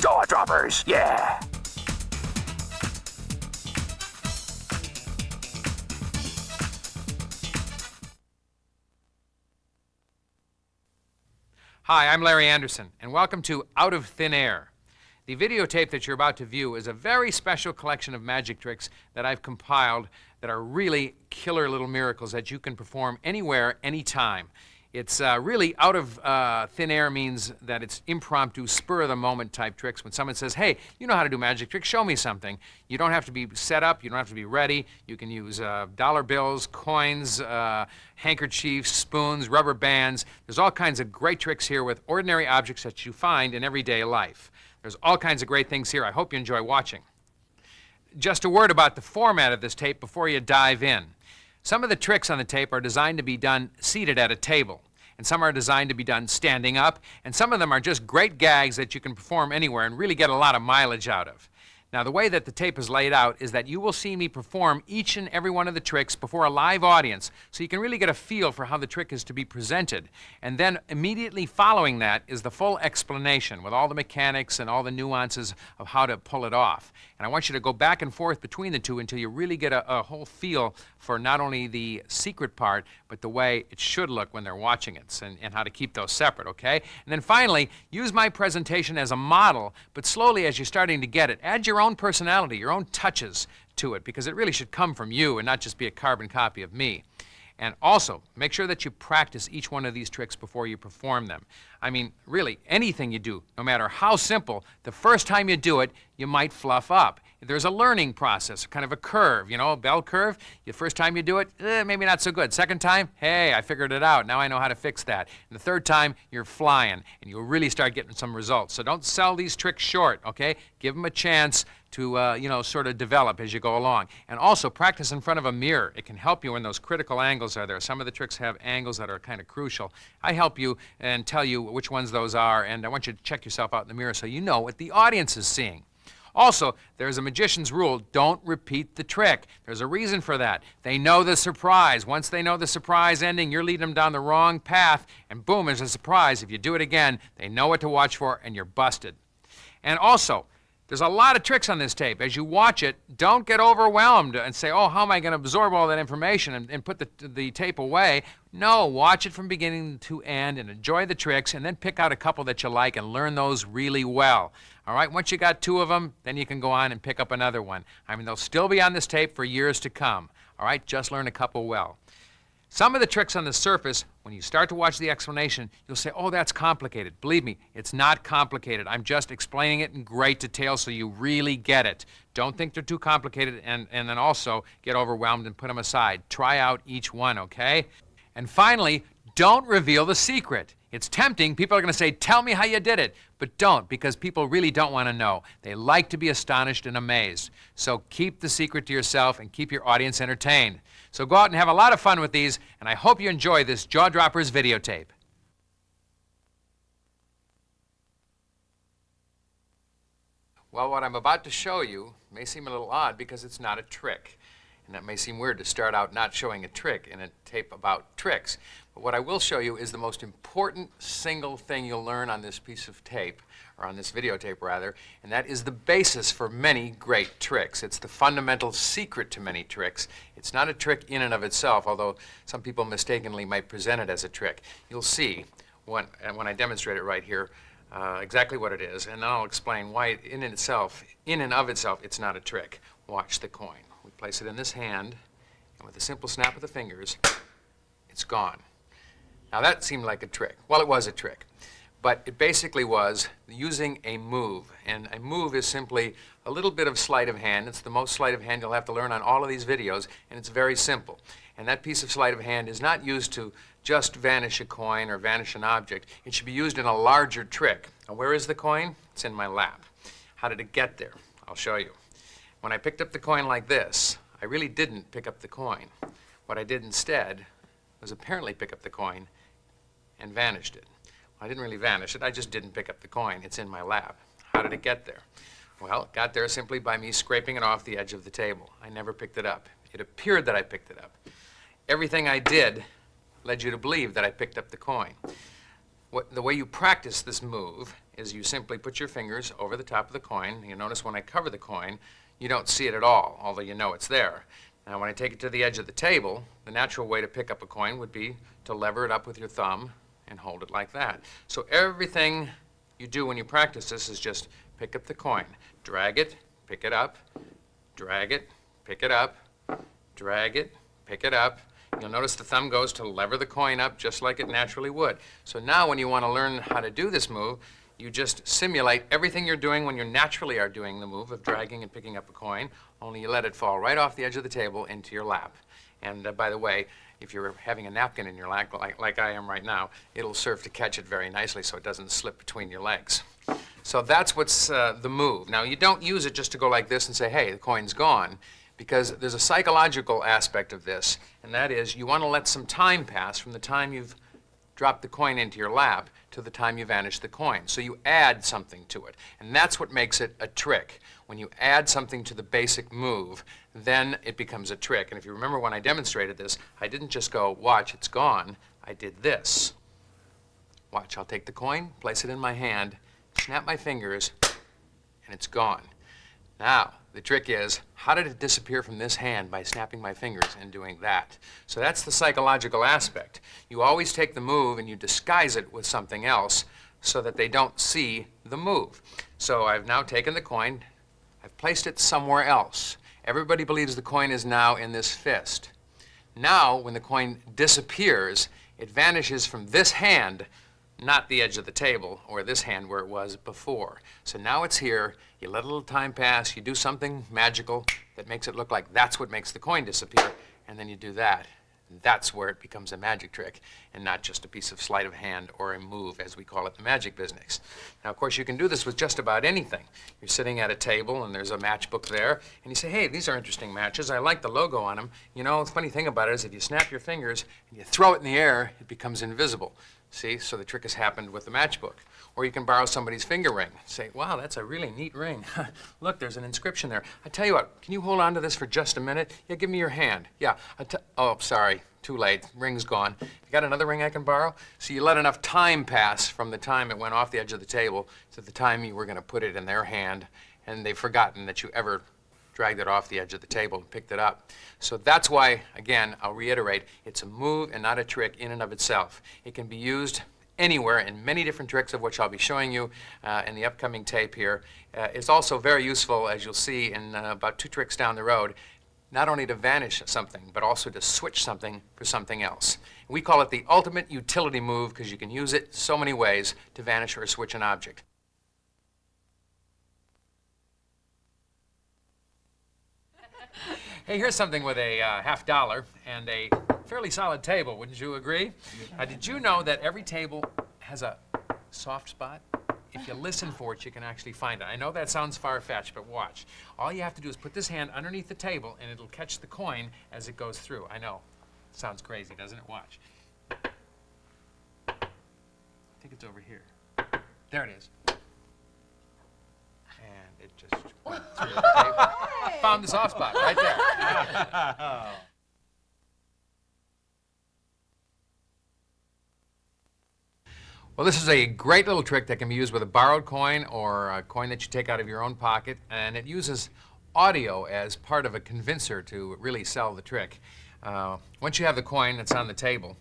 Jaw droppers, yeah! Hi, I'm Larry Anderson, and welcome to Out of Thin Air. The videotape that you're about to view is a very special collection of magic tricks that I've compiled that are really killer little miracles that you can perform anywhere, anytime. It's really out of thin air means that it's impromptu, spur-of-the-moment type tricks. When someone says, hey, you know how to do magic tricks, show me something. You don't have to be set up, you don't have to be ready. You can use dollar bills, coins, handkerchiefs, spoons, rubber bands. There's all kinds of great tricks here with ordinary objects that you find in everyday life. There's all kinds of great things here. I hope you enjoy watching. Just a word about the format of this tape before you dive in. Some of the tricks on the tape are designed to be done seated at a table, and some are designed to be done standing up, and some of them are just great gags that you can perform anywhere and really get a lot of mileage out of. Now, the way that the tape is laid out is that you will see me perform each and every one of the tricks before a live audience, so you can really get a feel for how the trick is to be presented. And then immediately following that is the full explanation with all the mechanics and all the nuances of how to pull it off. And I want you to go back and forth between the two until you really get a whole feel for not only the secret part, but the way it should look when they're watching it, and how to keep those separate, okay? And then finally, use my presentation as a model, but slowly as you're starting to get it, add your own personality, your own touches to it, because it really should come from you and not just be a carbon copy of me. And also, make sure that you practice each one of these tricks before you perform them. I mean, really, anything you do, no matter how simple, the first time you do it, you might fluff up. There's a learning process, kind of a curve, you know, a bell curve. The first time you do it, maybe not so good. Second time, hey, I figured it out. Now I know how to fix that. And the third time, you're flying, and you'll really start getting some results. So don't sell these tricks short, okay? Give them a chance to, sort of develop as you go along. And also, practice in front of a mirror. It can help you when those critical angles are there. Some of the tricks have angles that are kind of crucial. I help you and tell you which ones those are, and I want you to check yourself out in the mirror so you know what the audience is seeing. Also, there's a magician's rule: don't repeat the trick. There's a reason for that. They know the surprise. Once they know the surprise ending, you're leading them down the wrong path, and boom, there's a surprise. If you do it again, they know what to watch for, and you're busted. And also, there's a lot of tricks on this tape. As you watch it, don't get overwhelmed and say, oh, how am I going to absorb all that information and put the tape away? No, watch it from beginning to end and enjoy the tricks, and then pick out a couple that you like and learn those really well. All right, once you got two of them, then you can go on and pick up another one. I mean, they'll still be on this tape for years to come. All right, just learn a couple well. Some of the tricks on the surface, when you start to watch the explanation, you'll say, oh, that's complicated. Believe me, it's not complicated. I'm just explaining it in great detail so you really get it. Don't think they're too complicated, and then also get overwhelmed and put them aside. Try out each one, okay? And finally, don't reveal the secret. It's tempting. People are going to say, tell me how you did it. But don't, because people really don't want to know. They like to be astonished and amazed. So keep the secret to yourself and keep your audience entertained. So go out and have a lot of fun with these, and I hope you enjoy this Jaw Droppers videotape. Well, what I'm about to show you may seem a little odd because it's not a trick. And that may seem weird to start out not showing a trick in a tape about tricks. But what I will show you is the most important single thing you'll learn on this piece of tape, or on this videotape rather, and that is the basis for many great tricks. It's the fundamental secret to many tricks. It's not a trick in and of itself, although some people mistakenly might present it as a trick. You'll see when I demonstrate it right here exactly what it is, and then I'll explain why in and of itself, it's not a trick. Watch the coin. We place it in this hand, and with a simple snap of the fingers, it's gone. Now that seemed like a trick. Well, it was a trick. But it basically was using a move. And a move is simply a little bit of sleight of hand. It's the most sleight of hand you'll have to learn on all of these videos, and it's very simple. And that piece of sleight of hand is not used to just vanish a coin or vanish an object. It should be used in a larger trick. Now, where is the coin? It's in my lap. How did it get there? I'll show you. When I picked up the coin like this, I really didn't pick up the coin. What I did instead was apparently pick up the coin and vanished it. Well, I didn't really vanish it, I just didn't pick up the coin. It's in my lap. How did it get there? Well, it got there simply by me scraping it off the edge of the table. I never picked it up. It appeared that I picked it up. Everything I did led you to believe that I picked up the coin. The way you practice this move is you simply put your fingers over the top of the coin. You notice when I cover the coin, you don't see it at all, although you know it's there. Now, when I take it to the edge of the table, the natural way to pick up a coin would be to lever it up with your thumb and hold it like that. So everything you do when you practice this is just pick up the coin, drag it, pick it up, drag it, pick it up, drag it, pick it up. You'll notice the thumb goes to lever the coin up just like it naturally would. So now when you want to learn how to do this move, you just simulate everything you're doing when you naturally are doing the move of dragging and picking up a coin, only you let it fall right off the edge of the table into your lap. And by the way, if you're having a napkin in your lap, like I am right now, it'll serve to catch it very nicely so it doesn't slip between your legs. So that's what's the move. Now, you don't use it just to go like this and say, hey, the coin's gone, because there's a psychological aspect of this, and that is you want to let some time pass from the time you've dropped the coin into your lap to the time you vanish the coin. So you add something to it, and that's what makes it a trick. When you add something to the basic move, then it becomes a trick. And if you remember when I demonstrated this, I didn't just go, watch, it's gone. I did this. Watch, I'll take the coin, place it in my hand, snap my fingers, and it's gone. Now, the trick is, how did it disappear from this hand by snapping my fingers and doing that? So that's the psychological aspect. You always take the move and you disguise it with something else so that they don't see the move. So I've now taken the coin, I've placed it somewhere else. Everybody believes the coin is now in this fist. Now, when the coin disappears, it vanishes from this hand, not the edge of the table, or this hand where it was before. So now it's here, you let a little time pass, you do something magical that makes it look like that's what makes the coin disappear, and then you do that. That's where it becomes a magic trick, and not just a piece of sleight of hand or a move, as we call it in the magic business. Now, of course, you can do this with just about anything. You're sitting at a table, and there's a matchbook there, and you say, hey, these are interesting matches. I like the logo on them. You know, the funny thing about it is if you snap your fingers and you throw it in the air, it becomes invisible. See, so the trick has happened with the matchbook. Or you can borrow somebody's finger ring. Say, wow, that's a really neat ring. Look, there's an inscription there. I tell you what, can you hold on to this for just a minute? Yeah, give me your hand. Yeah, oh, sorry, too late, ring's gone. You got another ring I can borrow? So you let enough time pass from the time it went off the edge of the table to the time you were gonna put it in their hand, and they've forgotten that you ever dragged it off the edge of the table and picked it up. So that's why, again, I'll reiterate, it's a move and not a trick in and of itself. It can be used anywhere in many different tricks, of which I'll be showing you in the upcoming tape here. It's also very useful, as you'll see in about 2 tricks down the road, not only to vanish something, but also to switch something for something else. We call it the ultimate utility move because you can use it so many ways to vanish or switch an object. Hey, here's something with a $50 and a fairly solid table, wouldn't you agree? Did you know that every table has a soft spot? If you listen for it, you can actually find it. I know that sounds far-fetched, but watch. All you have to do is put this hand underneath the table, and it'll catch the coin as it goes through. I know. Sounds crazy, doesn't it? Watch. I think it's over here. There it is. And it just went through the table. Found the soft spot right there. Well, this is a great little trick that can be used with a borrowed coin or a coin that you take out of your own pocket, and it uses audio as part of a convincer to really sell the trick. Once you have the coin that's on the table,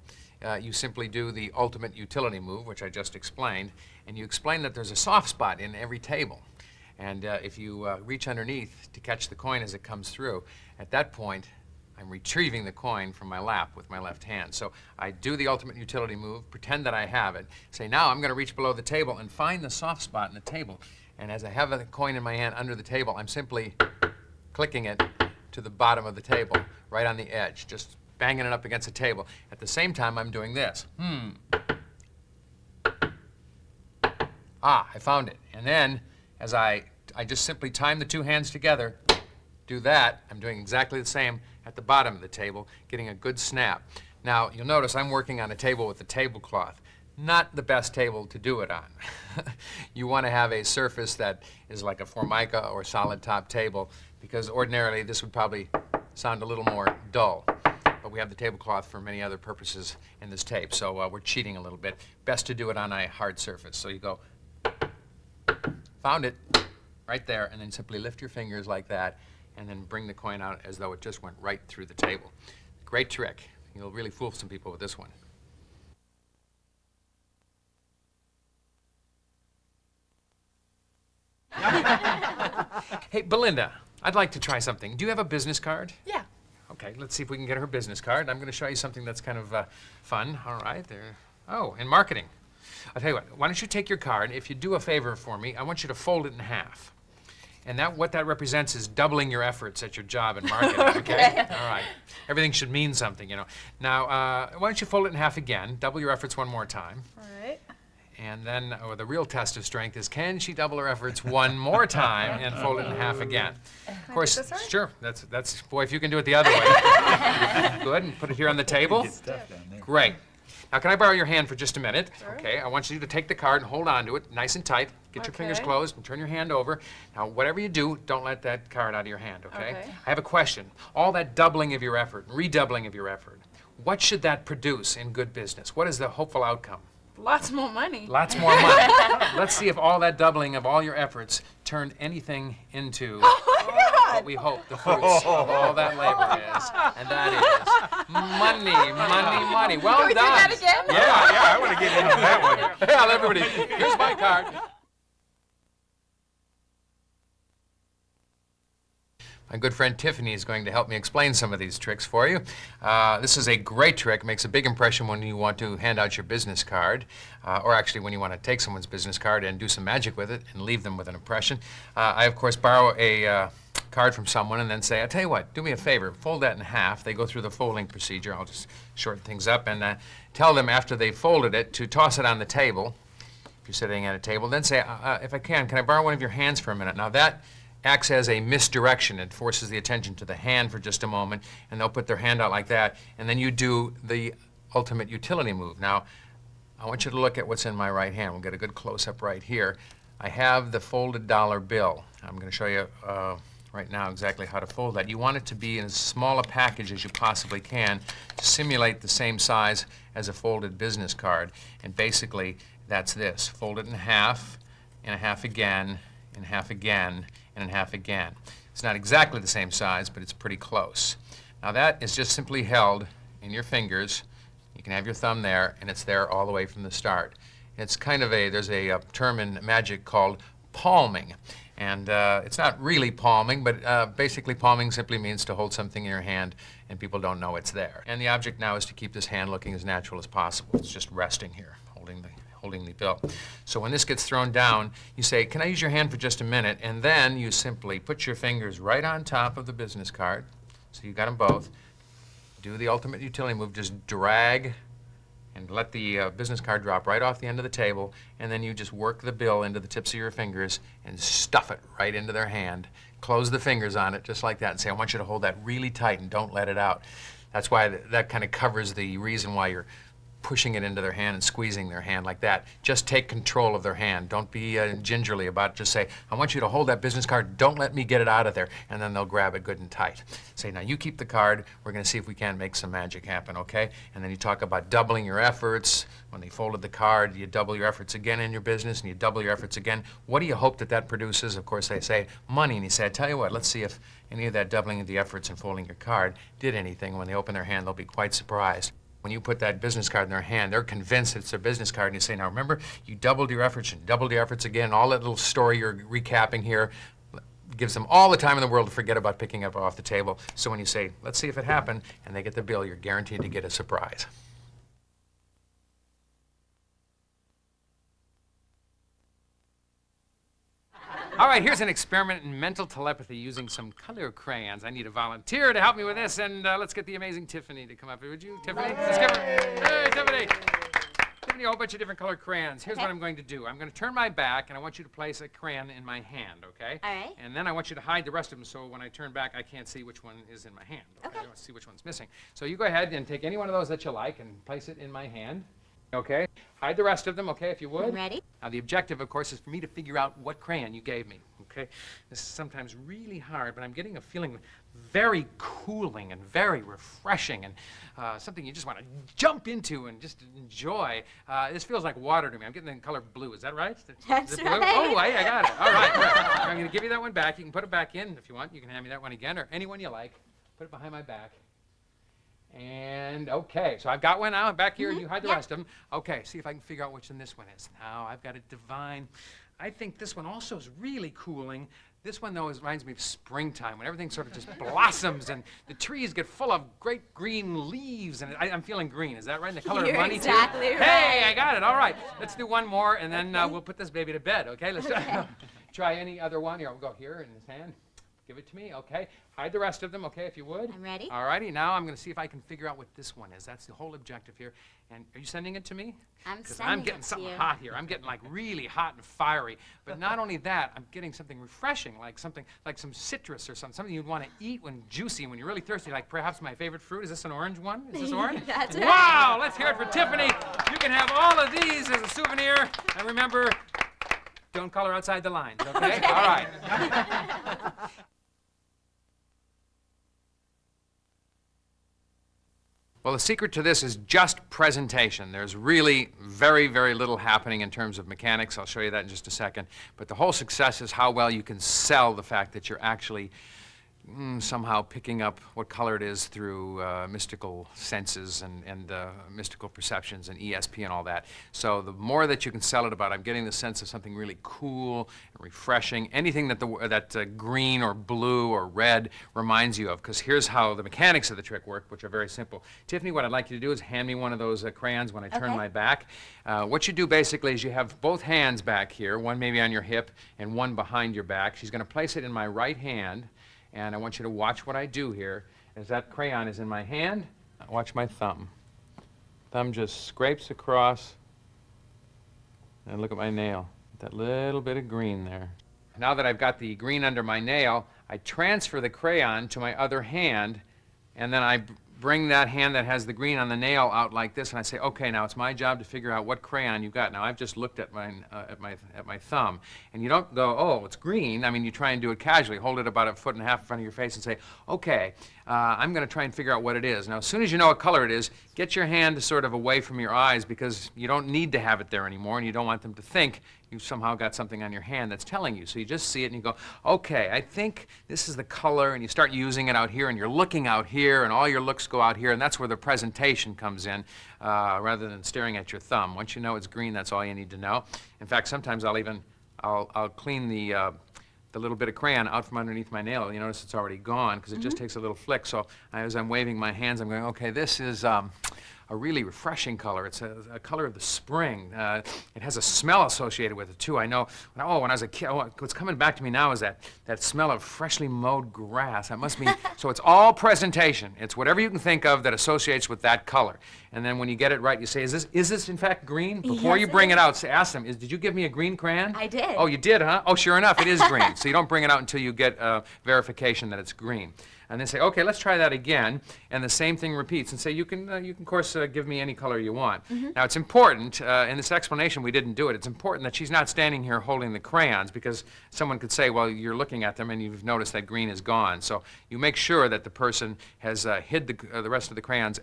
you simply do the ultimate utility move, which I just explained, and you explain that there's a soft spot in every table. And if you reach underneath to catch the coin as it comes through, at that point, I'm retrieving the coin from my lap with my left hand. So I do the ultimate utility move, pretend that I have it, say, now I'm going to reach below the table and find the soft spot in the table. And as I have the coin in my hand under the table, I'm simply clicking it to the bottom of the table, right on the edge, just banging it up against the table. At the same time, I'm doing this. Ah, I found it. And then, as I just simply time the 2 hands together, do that, I'm doing exactly the same at the bottom of the table, getting a good snap. Now, you'll notice I'm working on a table with a tablecloth. Not the best table to do it on. You want to have a surface that is like a Formica or solid top table, because ordinarily this would probably sound a little more dull. But we have the tablecloth for many other purposes in this tape, so we're cheating a little bit. Best to do it on a hard surface. So you go, found it, right there, and then simply lift your fingers like that, and then bring the coin out as though it just went right through the table. Great trick. You'll really fool some people with this one. Hey, Belinda, I'd like to try something. Do you have a business card? Yeah. Okay, let's see if we can get her business card. I'm going to show you something that's kind of fun. All right, there. Oh, in marketing. I'll tell you what, why don't you take your card? If you do a favor for me, I want you to fold it in half. And what that represents is doubling your efforts at your job in marketing, okay? All right. Everything should mean something, you know. Now, why don't you fold it in half again, double your efforts one more time. All right. And then the real test of strength is, can she double her efforts one more time and fold it in half again? Of course, this right? sure. That's boy, if you can do it the other way. Good, and put it here on the table. Great. Now, can I borrow your hand for just a minute? Sure. Okay, I want you to take the card and hold on to it nice and tight. Get your fingers Okay. closed and turn your hand over. Now, whatever you do, don't let that card out of your hand, okay? Okay. I have a question. All that doubling of your effort, redoubling of your effort, what should that produce in good business? What is the hopeful outcome? Lots more money. Lots more money. Let's see if all that doubling of all your efforts turned anything into what we hope the fruits of all that labor is. And that is money, money, money. Well Can we do done. that again? Yeah, I want to get into that one. Yeah, everybody, here's my card. My good friend Tiffany is going to help me explain some of these tricks for you. This is a great trick. Makes a big impression when you want to hand out your business card, or actually when you want to take someone's business card and do some magic with it and leave them with an impression. I, of course, borrow a card from someone and then say, I'll tell you what, do me a favor, fold that in half. They go through the folding procedure. I'll just shorten things up and tell them after they've folded it to toss it on the table. If you're sitting at a table, then say, if I can I borrow one of your hands for a minute? Now that acts as a misdirection. It forces the attention to the hand for just a moment, and they'll put their hand out like that, and then you do the ultimate utility move. Now, I want you to look at what's in my right hand. We'll get a good close-up right here. I have the folded dollar bill. I'm going to show you right now exactly how to fold that. You want it to be in as small a package as you possibly can to simulate the same size as a folded business card. And basically, that's this. Fold it in half again, in half again, and in half again. It's not exactly the same size, but it's pretty close. Now that is just simply held in your fingers. You can have your thumb there, and it's there all the way from the start. It's kind of there's a term in magic called palming. And it's not really palming, but basically palming simply means to hold something in your hand and people don't know it's there. And the object now is to keep this hand looking as natural as possible. It's just resting here, holding the bill. So when this gets thrown down, you say, can I use your hand for just a minute? And then you simply put your fingers right on top of the business card. So you got them both. Do the ultimate utility move, just drag and let the business card drop right off the end of the table, and then you just work the bill into the tips of your fingers and stuff it right into their hand. Close the fingers on it just like that and say, I want you to hold that really tight and don't let it out. That's why that kind of covers the reason why you're pushing it into their hand and squeezing their hand like that. Just take control of their hand. Don't be gingerly about it. Just say, I want you to hold that business card. Don't let me get it out of there. And then they'll grab it good and tight. Say, now you keep the card. We're going to see if we can't make some magic happen, okay? And then you talk about doubling your efforts. When they folded the card, you double your efforts again in your business, and you double your efforts again. What do you hope that produces? Of course, they say money. And you say, I tell you what, let's see if any of that doubling of the efforts and folding your card did anything. When they open their hand, they'll be quite surprised. When you put that business card in their hand, they're convinced it's their business card, and you say, now remember, you doubled your efforts and doubled your efforts again. All that little story you're recapping here gives them all the time in the world to forget about picking up off the table. So when you say, let's see if it happened, and they get the bill, you're guaranteed to get a surprise. All right, here's an experiment in mental telepathy using some color crayons. I need a volunteer to help me with this, and let's get the amazing Tiffany to come up here. Would you, Tiffany? Let's give her. Hey, Tiffany. Tiffany, a whole bunch of different colored crayons. Here's what I'm going to do. I'm going to turn my back, and I want you to place a crayon in my hand, okay? All right. And then I want you to hide the rest of them, so when I turn back, I can't see which one is in my hand. Okay. I don't see which one's missing. So you go ahead and take any one of those that you like and place it in my hand. Okay? Hide the rest of them, okay, if you would. Ready? Now, the objective, of course, is for me to figure out what crayon you gave me, okay? This is sometimes really hard, but I'm getting a feeling very cooling and very refreshing and something you just want to jump into and just enjoy. This feels like water to me. I'm getting the color blue. Is that right? That's is it blue? right. Oh, I got it. All right. Right. I'm going to give you that one back. You can put it back in if you want. You can hand me that one again or any one you like. Put it behind my back. And okay, so I've got one now. Back here, you hide the rest of them. Okay, see if I can figure out which one this one is. Now I've got it divine. I think this one also is really cooling. This one, though, reminds me of springtime, when everything sort of just blossoms and the trees get full of great green leaves, and I'm feeling green. Is that right? And the color of money, exactly too? right. Hey, I got it. All right. Let's do one more, and then we'll put this baby to bed, okay? Let's try any other one. Here, we'll go here in his hand. Give it to me, okay? Hide the rest of them, okay, if you would. I'm ready. All righty, now I'm going to see if I can figure out what this one is. That's the whole objective here. And are you sending it to me? I'm Because sending I'm getting it to something you. hot here. I'm getting like really hot and fiery. But not only that, I'm getting something refreshing, like something like some citrus or something you'd want to eat when juicy, when you're really thirsty, like perhaps my favorite fruit. Is this an orange one? Is this orange? That's right. Wow! Let's hear it for Tiffany. You can have all of these as a souvenir. And remember, don't color outside the lines, okay? All right. Well, the secret to this is just presentation. There's really very, very little happening in terms of mechanics. I'll show you that in just a second. But the whole success is how well you can sell the fact that you're actually somehow picking up what color it is through mystical senses and mystical perceptions and ESP and all that. So the more that you can sell it about, I'm getting the sense of something really cool and refreshing, anything that green or blue or red reminds you of, because here's how the mechanics of the trick work, which are very simple. Tiffany, what I'd like you to do is hand me one of those crayons when I turn my back. What you do basically is you have both hands back here, one maybe on your hip and one behind your back. She's going to place it in my right hand. And I want you to watch what I do here. As that crayon is in my hand, watch my thumb. Thumb just scrapes across, and look at my nail. That little bit of green there. Now that I've got the green under my nail, I transfer the crayon to my other hand, and then I bring that hand that has the green on the nail out like this, and I say, okay, now it's my job to figure out what crayon you got. Now I've just looked at my thumb, and you don't go, oh, it's green. I mean, you try and do it casually. Hold it about 1.5 feet in front of your face and say, okay, I'm going to try and figure out what it is. Now, as soon as you know what color it is, get your hand sort of away from your eyes, because you don't need to have it there anymore, and you don't want them to think you've somehow got something on your hand that's telling you. So you just see it and you go, okay, I think this is the color, and you start using it out here, and you're looking out here, and all your looks go out here, and that's where the presentation comes in, rather than staring at your thumb. Once you know it's green, that's all you need to know. In fact, sometimes I'll clean the little bit of crayon out from underneath my nail. You notice it's already gone, because it just takes a little flick. So as I'm waving my hands, I'm going, okay, this is a really refreshing color. It's a color of the spring. It has a smell associated with it, too. I know, when I was a kid, what's coming back to me now is that smell of freshly mowed grass. That must be, so it's all presentation. It's whatever you can think of that associates with that color. And then when you get it right, you say, is this in fact green? Before Yes, you it bring it is. out, ask them, did you give me a green crayon? I did. Oh, you did, huh? Oh, sure enough, it is green. So you don't bring it out until you get verification that it's green. And then say, okay, let's try that again. And the same thing repeats. And say, you can of course, give me any color you want. Now, it's important, in this explanation, we didn't do it. It's important that she's not standing here holding the crayons, because someone could say, well, you're looking at them and you've noticed that green is gone. So you make sure that the person has hid the rest of the crayons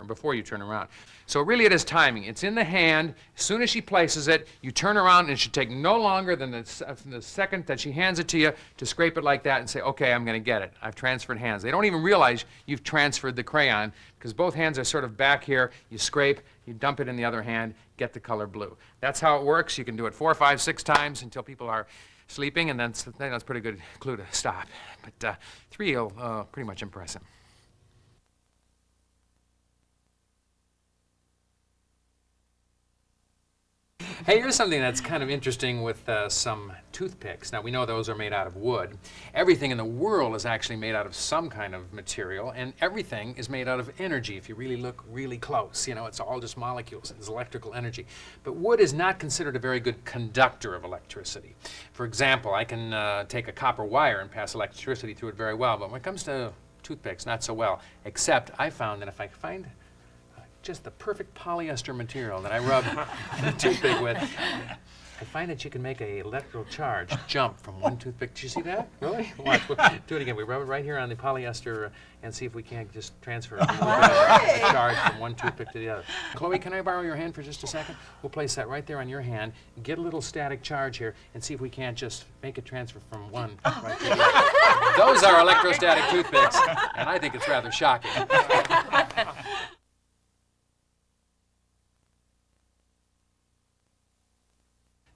before you turn around. So really it is timing. It's in the hand. As soon as she places it, you turn around, and it should take no longer than the second that she hands it to you to scrape it like that and say, okay, I'm going to get it. I've transferred hands. They don't even realize you've transferred the crayon, because both hands are sort of back here. You scrape, you dump it in the other hand, get the color blue. That's how it works. You can do it 4, 5, 6 times until people are sleeping, and then that's a pretty good clue to stop. But 3 will pretty much impress them. Hey, here's something that's kind of interesting with some toothpicks. Now, we know those are made out of wood. Everything in the world is actually made out of some kind of material, and everything is made out of energy. If you really look really close, you know, it's all just molecules. It's electrical energy. But wood is not considered a very good conductor of electricity. For example, I can take a copper wire and pass electricity through it very well, but when it comes to toothpicks, not so well. Except I found that if I find just the perfect polyester material that I rub the toothpick with, I find that you can make a electrical charge jump from one toothpick. Did you see that? Really? Watch. We'll do it again. We rub it right here on the polyester and see if we can't just transfer a little bit of the charge from one toothpick to the other. Chloe, can I borrow your hand for just a second? We'll place that right there on your hand, get a little static charge here, and see if we can't just make a transfer from one right to the other. Those are electrostatic toothpicks, and I think it's rather shocking.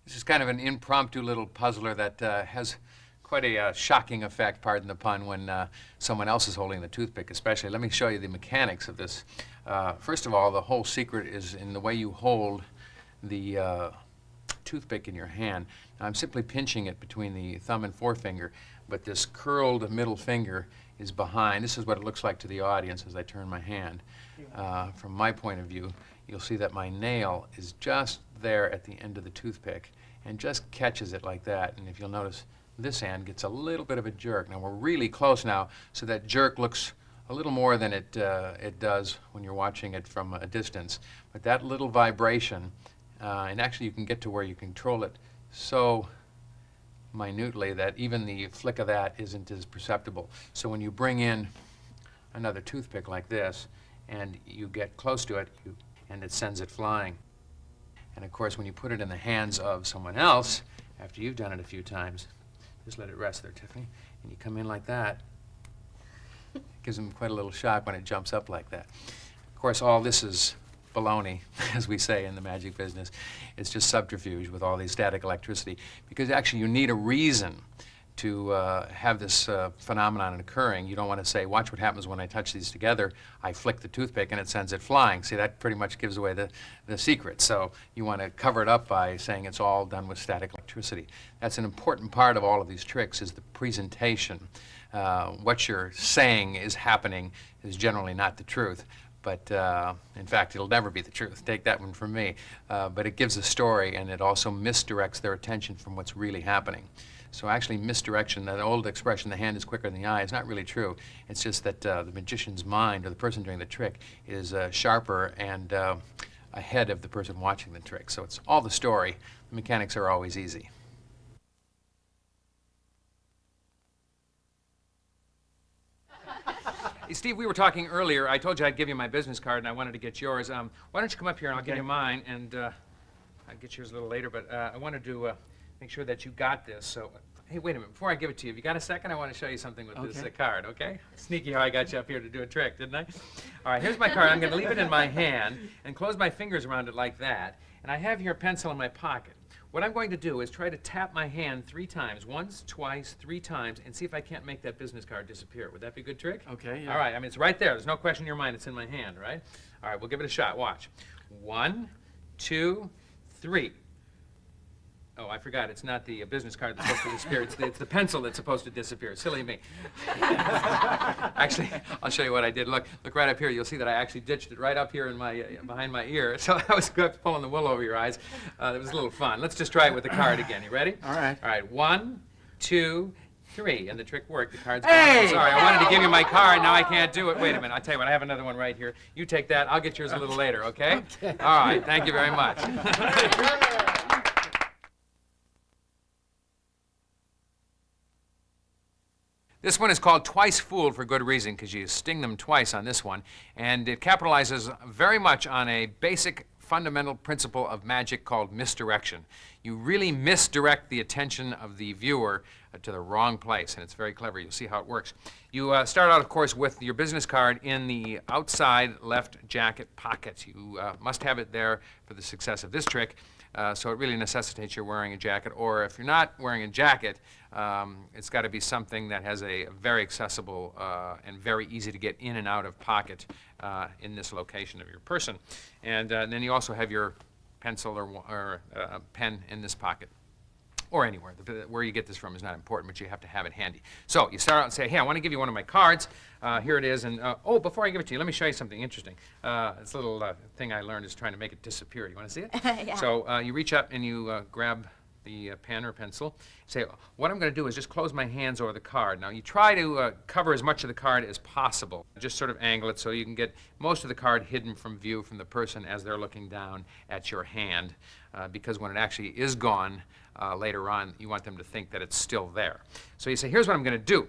This is kind of an impromptu little puzzler that has quite a shocking effect, pardon the pun, when someone else is holding the toothpick especially. Let me show you the mechanics of this. First of all, the whole secret is in the way you hold the toothpick in your hand. Now, I'm simply pinching it between the thumb and forefinger, but this curled middle finger is behind. This is what it looks like to the audience as I turn my hand. From my point of view, you'll see that my nail is just there at the end of the toothpick and just catches it like that. And if you'll notice, this hand gets a little bit of a jerk. Now, we're really close now, so that jerk looks a little more than it does when you're watching it from a distance. But that little vibration, and actually you can get to where you control it so minutely that even the flick of that isn't as perceptible. So when you bring in another toothpick like this and you get close to it, and it sends it flying. And of course, when you put it in the hands of someone else, after you've done it a few times, just let it rest there, Tiffany, and you come in like that. It gives them quite a little shock when it jumps up like that. Of course, all this is baloney, as we say in the magic business. It's just subterfuge with all the static electricity, because actually you need a reason to have this phenomenon occurring. You don't want to say, watch what happens when I touch these together. I flick the toothpick and it sends it flying. See, that pretty much gives away the secret. So you want to cover it up by saying it's all done with static electricity. That's an important part of all of these tricks, is the presentation. What you're saying is happening is generally not the truth. But in fact, it'll never be the truth. Take that one from me. But it gives a story, and it also misdirects their attention from what's really happening. So actually, misdirection, that old expression, the hand is quicker than the eye, is not really true. It's just that the magician's mind, or the person doing the trick, is sharper and ahead of the person watching the trick. So it's all the story. The mechanics are always easy. Hey, Steve, we were talking earlier. I told you I'd give you my business card, and I wanted to get yours. Why don't you come up here, and I'll give you mine, and I'll get yours a little later. But I wanted to make sure that you got this. So, hey, wait a minute. Before I give it to you, if you got a second, I want to show you something with this card, okay? Sneaky how I got you up here to do a trick, didn't I? All right, here's my card. I'm going to leave it in my hand and close my fingers around it like that. And I have here a pencil in my pocket. What I'm going to do is try to tap my hand 3 times, once, twice, 3 times, and see if I can't make that business card disappear. Would that be a good trick? Okay, yeah. All right, I mean, it's right there. There's no question in your mind. It's in my hand, right? All right, we'll give it a shot. Watch. 1, 2, 3. Oh, I forgot. It's not the business card that's supposed to disappear. It's the pencil that's supposed to disappear. Silly me. Actually, I'll show you what I did. Look right up here. You'll see that I actually ditched it right up here in my behind my ear. So I was pulling the wool over your eyes. It was a little fun. Let's just try it with the card again. You ready? All right. All right. 1, 2, 3. And the trick worked. The card's gone. Hey! Sorry, I wanted to give you my card. Now I can't do it. Wait a minute. I'll tell you what. I have another one right here. You take that. I'll get yours a little later, okay? Okay. All right. Thank you very much. This one is called Twice Fooled for good reason, because you sting them twice on this one. And it capitalizes very much on a basic fundamental principle of magic called misdirection. You really misdirect the attention of the viewer to the wrong place, and it's very clever. You'll see how it works. You start out, of course, with your business card in the outside left jacket pocket. You must have it there for the success of this trick. So it really necessitates you're wearing a jacket, or if you're not wearing a jacket, it's got to be something that has a very accessible and very easy to get in and out of pocket in this location of your person. And then you also have your pencil or pen in this pocket, or anywhere. Where you get this from is not important, but you have to have it handy. So you start out and say, hey, I want to give you one of my cards. Here it is. And oh, before I give it to you, let me show you something interesting. This little thing I learned is trying to make it disappear. You want to see it? Yeah. So you reach up and you grab the pen or pencil. Say, what I'm going to do is just close my hands over the card. Now, you try to cover as much of the card as possible. Just sort of angle it so you can get most of the card hidden from view from the person as they're looking down at your hand, because when it actually is gone later on, you want them to think that it's still there. So you say, here's what I'm going to do.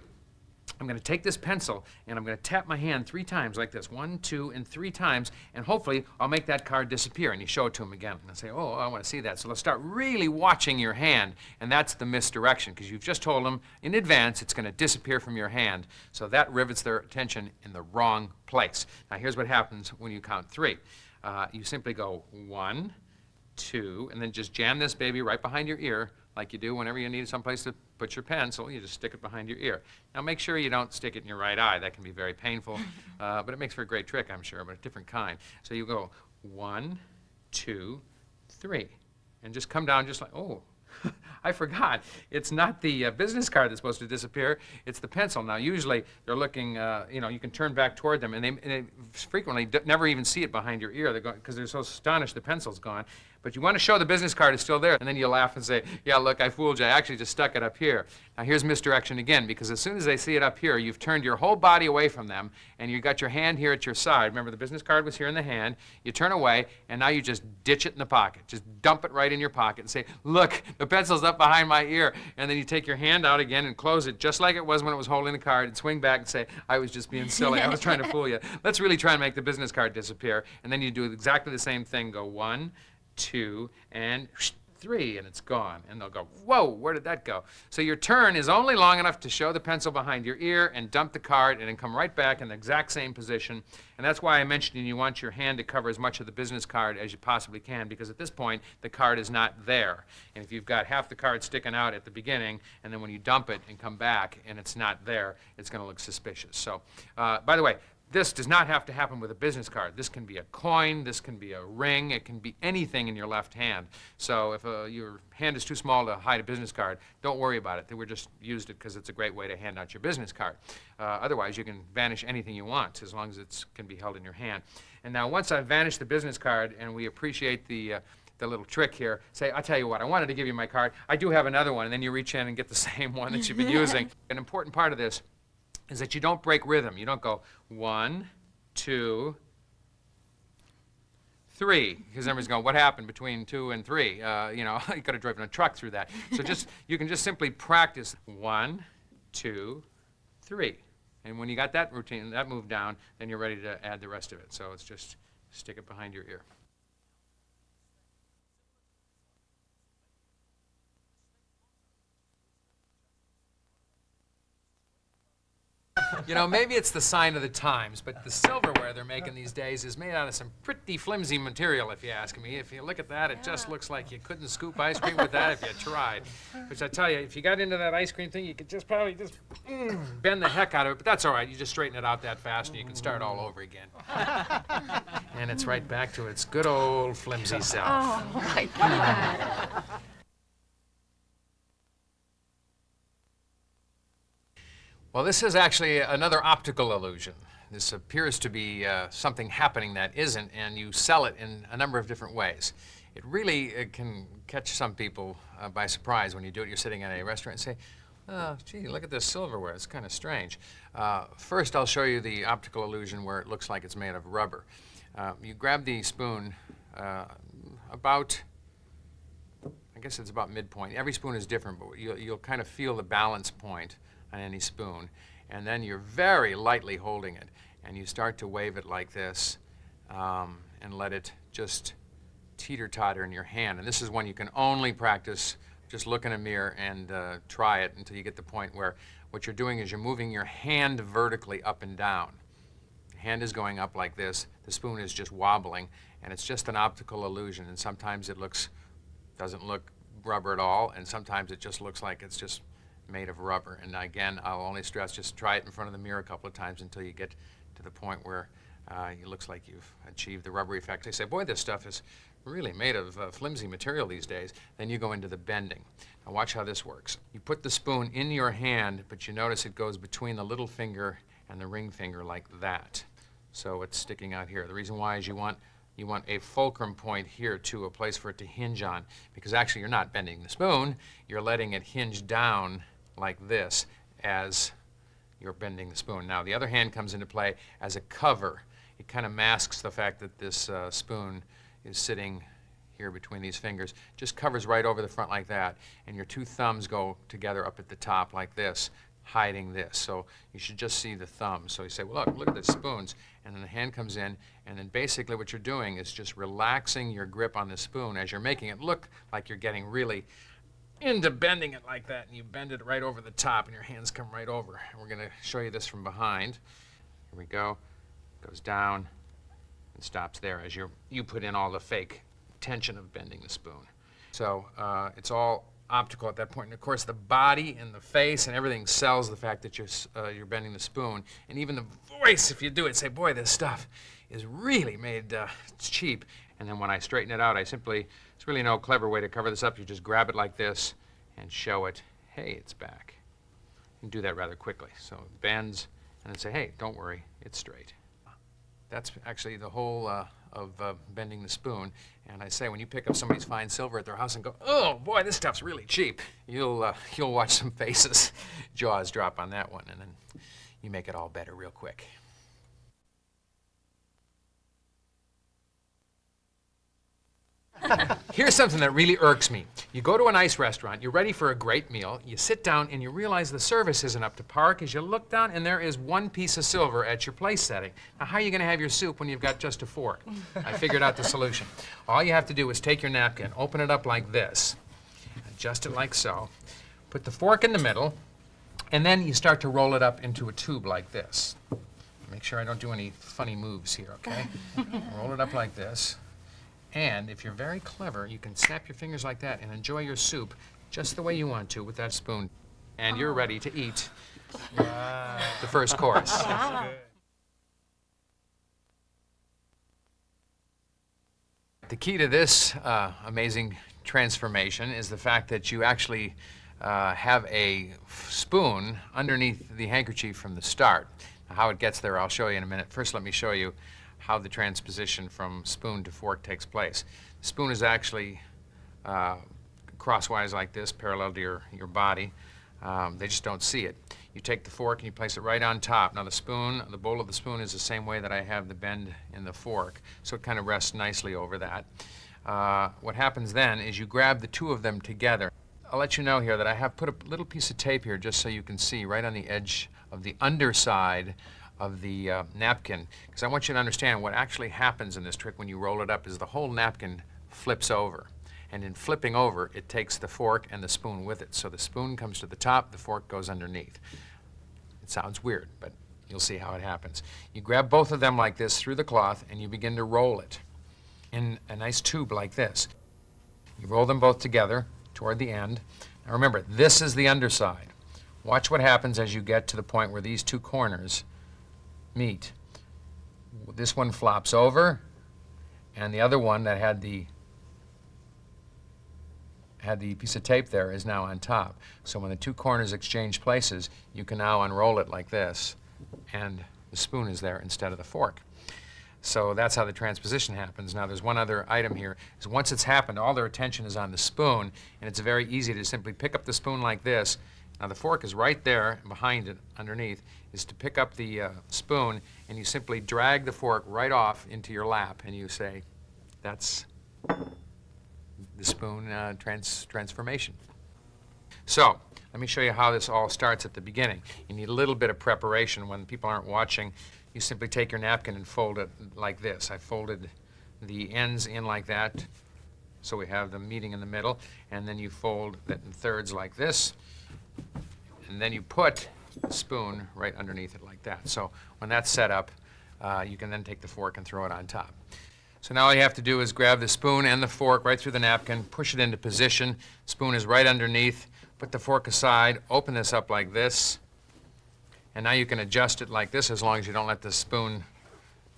I'm going to take this pencil and I'm going to tap my hand 3 times like this, 1, 2, and 3 times, and hopefully I'll make that card disappear. And you show it to him again, and I say, oh, I want to see that. So let's start really watching your hand, and that's the misdirection, because you've just told them in advance it's going to disappear from your hand. So that rivets their attention in the wrong place. Now here's what happens when you count 3. You simply go 1, 2, and then just jam this baby right behind your ear, like you do whenever you need someplace to put your pencil. You just stick it behind your ear. Now make sure you don't stick it in your right eye. That can be very painful, but it makes for a great trick, I'm sure, but a different kind. So you go 1, 2, 3, and just come down just like, oh, I forgot. It's not the business card that's supposed to disappear. It's the pencil. Now, usually they're looking, you can turn back toward them, and they frequently never even see it behind your ear because they're so astonished the pencil's gone. But you want to show the business card is still there, and then you laugh and say, yeah, look, I fooled you. I actually just stuck it up here. Now, here's misdirection again, because as soon as they see it up here, you've turned your whole body away from them, and you've got your hand here at your side. Remember, the business card was here in the hand. You turn away, and now you just ditch it in the pocket. Just dump it right in your pocket and say, look, the pencil's up behind my ear. And then you take your hand out again and close it just like it was when it was holding the card, and swing back and say, I was just being silly. I was trying to fool you. Let's really try and make the business card disappear. And then you do exactly the same thing. Go 1, 2, and 3, and it's gone. And they'll go, whoa, where did that go? So your turn is only long enough to show the pencil behind your ear and dump the card and then come right back in the exact same position. And that's why I mentioned you want your hand to cover as much of the business card as you possibly can, because at this point, the card is not there. And if you've got half the card sticking out at the beginning, and then when you dump it and come back and it's not there, it's going to look suspicious. So, by the way, this does not have to happen with a business card. This can be a coin, this can be a ring, it can be anything in your left hand. So if your hand is too small to hide a business card, don't worry about it. We just used it because it's a great way to hand out your business card. Otherwise, you can vanish anything you want as long as it can be held in your hand. And now once I've vanished the business card and we appreciate the little trick here, say, I'll tell you what, I wanted to give you my card. I do have another one, and then you reach in and get the same one that you've been using. An important part of this is that you don't break rhythm. You don't go 1, 2, 3, because everybody's going, what happened between 2 and 3? You could have driven a truck through that. So you can just simply practice 1, 2, 3. And when you got that routine, that move down, then you're ready to add the rest of it. So it's just stick it behind your ear. Maybe it's the sign of the times, but the silverware they're making these days is made out of some pretty flimsy material, if you ask me. If you look at that, it just looks like you couldn't scoop ice cream with that if you tried. Which I tell you, if you got into that ice cream thing, you could probably bend the heck out of it, but that's all right. You just straighten it out that fast and you can start all over again. And it's right back to its good old flimsy self. Oh, my God. Well, this is actually another optical illusion. This appears to be something happening that isn't, and you sell it in a number of different ways. It really can catch some people by surprise when you do it. You're sitting in a restaurant and say, oh, gee, look at this silverware. It's kind of strange. First, I'll show you the optical illusion where it looks like it's made of rubber. You grab the spoon about, I guess it's about midpoint. Every spoon is different, but you'll kind of feel the balance point on any spoon, and then you're very lightly holding it, and you start to wave it like this, and let it just teeter-totter in your hand. And this is when you can only practice. Just look in a mirror and try it until you get the point where what you're doing is you're moving your hand vertically up and down. The hand is going up like this, the spoon is just wobbling, and it's just an optical illusion, and sometimes it doesn't look rubber at all, and sometimes it just looks like it's just made of rubber. And again, I'll only stress, just try it in front of the mirror a couple of times until you get to the point where it looks like you've achieved the rubbery effect. They say, boy, this stuff is really made of flimsy material these days. Then you go into the bending. Now watch how this works. You put the spoon in your hand, but you notice it goes between the little finger and the ring finger like that. So it's sticking out here. The reason why is you want you want a fulcrum point here too, a place for it to hinge on, because actually you're not bending the spoon, you're letting it hinge down like this as you're bending the spoon. Now the other hand comes into play as a cover. It kind of masks the fact that this spoon is sitting here between these fingers. Just covers right over the front like that, and your two thumbs go together up at the top like this, hiding this. So you should just see the thumbs. So you say, well, look at the spoons. And then the hand comes in, and then basically what you're doing is just relaxing your grip on the spoon as you're making it look like you're getting really into bending it like that, and you bend it right over the top, and your hands come right over. And we're going to show you this from behind. Here we go. Goes down and stops there as you put in all the fake tension of bending the spoon. So it's all optical at that point. And of course the body and the face and everything sells the fact that you're bending the spoon. And even the voice, if you do it, say, boy, this stuff is really made cheap. And then when I straighten it out, it's really no clever way to cover this up. You just grab it like this and show it, hey, it's back. You can do that rather quickly. So it bends, and then say, hey, don't worry, it's straight. That's actually the whole of bending the spoon. And I say, when you pick up somebody's fine silver at their house and go, oh boy, this stuff's really cheap, you'll watch some faces, jaws drop on that one, and then you make it all better real quick. Here's something that really irks me. You go to a nice restaurant, you're ready for a great meal, you sit down and you realize the service isn't up to par because you look down and there is one piece of silver at your place setting. Now how are you going to have your soup when you've got just a fork? I figured out the solution. All you have to do is take your napkin, open it up like this, adjust it like so, put the fork in the middle, and then you start to roll it up into a tube like this. Make sure I don't do any funny moves here, okay? Roll it up like this. And if you're very clever, you can snap your fingers like that and enjoy your soup just the way you want to with that spoon. And you're ready to eat the first course. The key to this amazing transformation is the fact that you actually have a spoon underneath the handkerchief from the start. Now, how it gets there, I'll show you in a minute. First, let me show you how the transposition from spoon to fork takes place. The spoon is actually crosswise like this, parallel to your body. They just don't see it. You take the fork and you place it right on top. Now the bowl of the spoon is the same way that I have the bend in the fork, so it kind of rests nicely over that. What happens then is you grab the two of them together. I'll let you know here that I have put a little piece of tape here just so you can see right on the edge of the underside of the napkin, because I want you to understand what actually happens in this trick when you roll it up is the whole napkin flips over. And in flipping over, it takes the fork and the spoon with it. So the spoon comes to the top, the fork goes underneath. It sounds weird, but you'll see how it happens. You grab both of them like this through the cloth and you begin to roll it in a nice tube like this. You roll them both together toward the end. Now remember, this is the underside. Watch what happens as you get to the point where these two corners meet. This one flops over, and the other one that had the piece of tape there is now on top. So when the two corners exchange places, you can now unroll it like this, and the spoon is there instead of the fork. So that's how the transposition happens. Now there's one other item here, is once it's happened, all their attention is on the spoon, and it's very easy to simply pick up the spoon like this. Now the fork is right there, and behind it, underneath, is to pick up the spoon, and you simply drag the fork right off into your lap, and you say, that's the spoon transformation. So, let me show you how this all starts at the beginning. You need a little bit of preparation. When people aren't watching, you simply take your napkin and fold it like this. I folded the ends in like that, so we have them meeting in the middle, and then you fold it in thirds like this, and then you put the spoon right underneath it like that. So when that's set up, you can then take the fork and throw it on top. So now all you have to do is grab the spoon and the fork right through the napkin, push it into position. Spoon is right underneath. Put the fork aside, open this up like this, and now you can adjust it like this as long as you don't let the spoon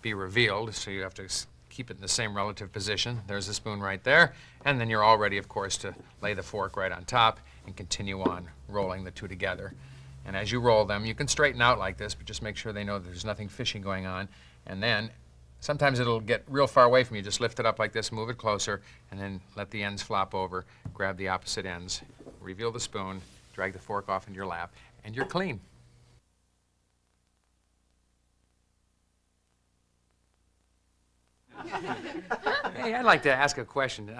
be revealed. So you have to keep it in the same relative position. There's the spoon right there, and then you're all ready, of course, to lay the fork right on top and continue on rolling the two together. And as you roll them, you can straighten out like this, but just make sure they know there's nothing fishy going on. And then Sometimes it'll get real far away from you. Just lift it up like this, move it closer, and then let the ends flop over. Grab the opposite ends, reveal the spoon, drag the fork off into your lap, and you're clean. Hey, I'd like to ask a question.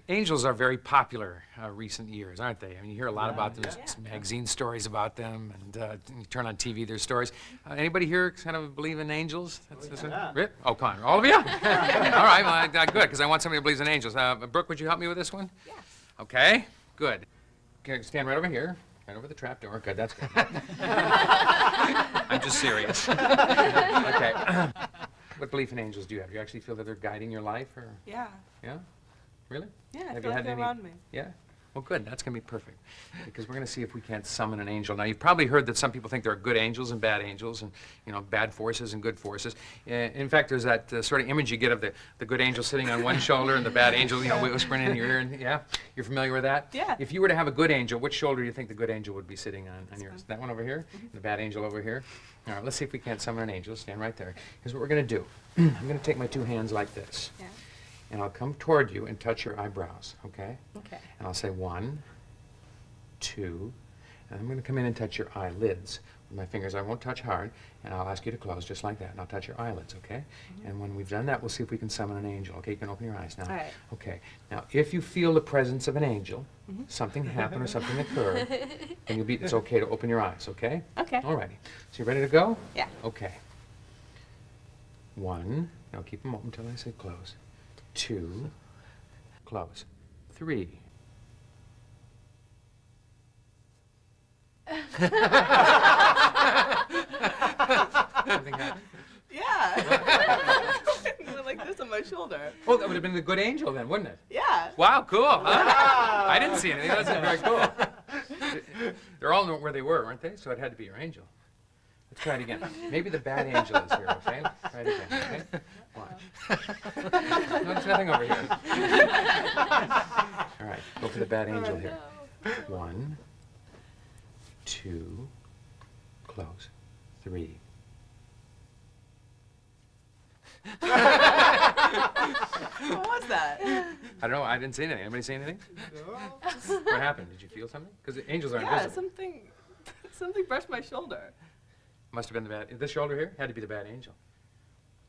Angels are very popular recent years, aren't they? I mean, you hear a lot about them. There's magazine stories about them, and you turn on TV, there's stories. Anybody here kind of believe in angels? Oh, come on, all of you? All right, well, good, because I want somebody who believes in angels. Brooke, would you help me with this one? Yeah. Okay, good. Okay, stand right over here. Right over the trap door. Good, that's good. I'm just serious. Okay. What belief in angels do you have? Do you actually feel that they're guiding your life, or? Yeah. Yeah? Really? Yeah, I Have feel you like had they're any? around me. Yeah? Well, good. That's going to be perfect. Because we're going to see if we can't summon an angel. Now, you've probably heard that some people think there are good angels and, you know, bad forces and good forces. In fact, there's that sort of image you get of the good angel sitting on one shoulder and the bad angel, you know, whispering in your ear. And, yeah? You're familiar with that? Yeah. If you were to have a good angel, which shoulder do you think the good angel would be sitting on yours? That one over here? The bad angel over here? All right, let's see if we can't summon an angel. Stand right there. Here's what we're going to do. I'm going to take my two hands like this. Yeah. And I'll come toward you and touch your eyebrows, okay? Okay. And I'll say 1, 2, and I'm going to come in and touch your eyelids with my fingers. I won't touch hard, and I'll ask you to close just like that, and I'll touch your eyelids, okay? And when we've done that, we'll see if we can summon an angel. Okay, you can open your eyes now. All right. Okay. Now, if you feel the presence of an angel, something happen or something occur, then it's okay to open your eyes, okay? Okay. All righty. So you ready to go? Yeah. Okay. 1, now keep them open until I say close. 2, close. 3. Something happened? Yeah. Went like this on my shoulder. Oh, that would have been the good angel then, wouldn't it? Yeah. Wow, cool. Huh? I didn't see anything. That's very cool. They're all where they were, weren't they? So it had to be your angel. Let's try it again. Maybe the bad angel is here, okay? Try it again, okay? Watch. No, there's nothing over here. All right, go for the bad angel here. 1, 2, close. 3. What was that? I don't know. I didn't see anything. Anybody see anything? No. What happened? Did you feel something? Because the angels are Yeah, invisible. something brushed my shoulder. Must have been the bad. This shoulder here had to be the bad angel.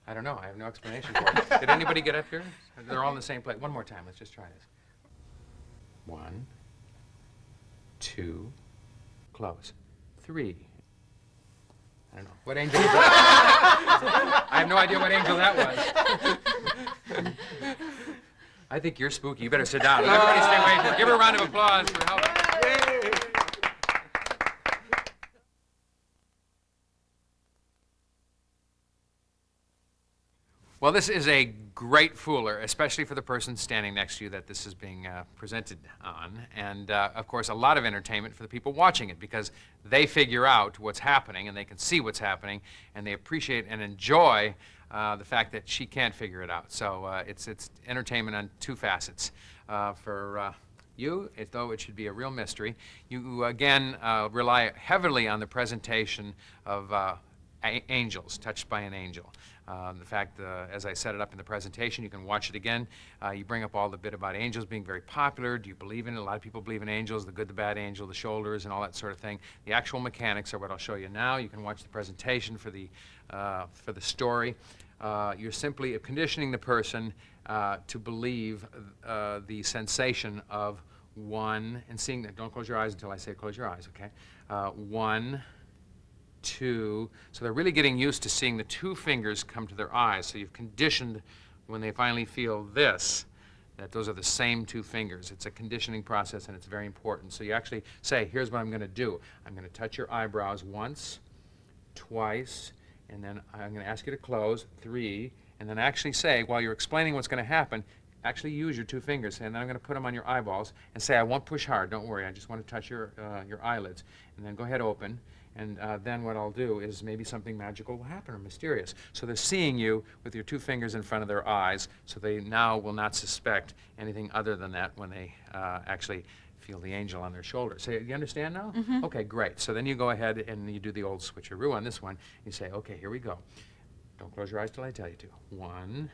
I don't know. I have no explanation for it. Did anybody get up here? They're all in the same place. One more time. Let's just try this. 1, 2, close. 3. I don't know. What angel was that? I have no idea what angel that was. I think you're spooky. You better sit down. Everybody stay away. Give her a round of applause for helping. Well, this is a great fooler, especially for the person standing next to you that this is being presented on. And, of course, a lot of entertainment for the people watching it because they figure out what's happening and they can see what's happening and they appreciate and enjoy the fact that she can't figure it out. So it's entertainment on two facets. For you, though it should be a real mystery, you, again, rely heavily on the presentation of angels, touched by an angel. The fact, as I set it up in the presentation, you can watch it again. You bring up all the bit about angels being very popular. Do you believe in it? A lot of people believe in angels, the good, the bad angel, the shoulders, and all that sort of thing. The actual mechanics are what I'll show you now. You can watch the presentation for the story. You're simply conditioning the person to believe the sensation of 1, and seeing that. Don't close your eyes until I say close your eyes, okay? 1, 2, so they're really getting used to seeing the 2 fingers come to their eyes. So you've conditioned when they finally feel this, that those are the same 2 fingers. It's a conditioning process and it's very important. So you actually say, here's what I'm going to do. I'm going to touch your eyebrows once, twice, and then I'm going to ask you to close, 3, and then actually say, while you're explaining what's going to happen, actually use your 2 fingers, and then I'm going to put them on your eyeballs and say, I won't push hard, don't worry, I just want to touch your eyelids. And then go ahead, open. And then what I'll do is maybe something magical will happen or mysterious. So they're seeing you with your 2 fingers in front of their eyes, so they now will not suspect anything other than that when they actually feel the angel on their shoulder. So you understand now? Okay, great. So then you go ahead and you do the old switcheroo on this one. You say, okay, here we go. Don't close your eyes till I tell you to. 1,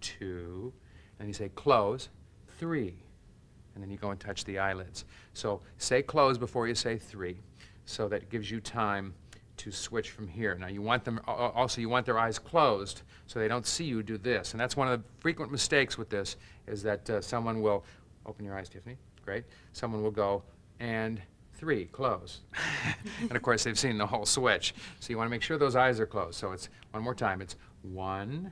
2, and you say close, 3. And then you go and touch the eyelids. So say close before you say 3, so that gives you time to switch from here. Now you want them, also you want their eyes closed so they don't see you do this. And that's one of the frequent mistakes with this, is that someone will, open your eyes, Tiffany, great. Someone will go, and 3, close. And of course they've seen the whole switch. So you want to make sure those eyes are closed. So it's, one more time, it's 1,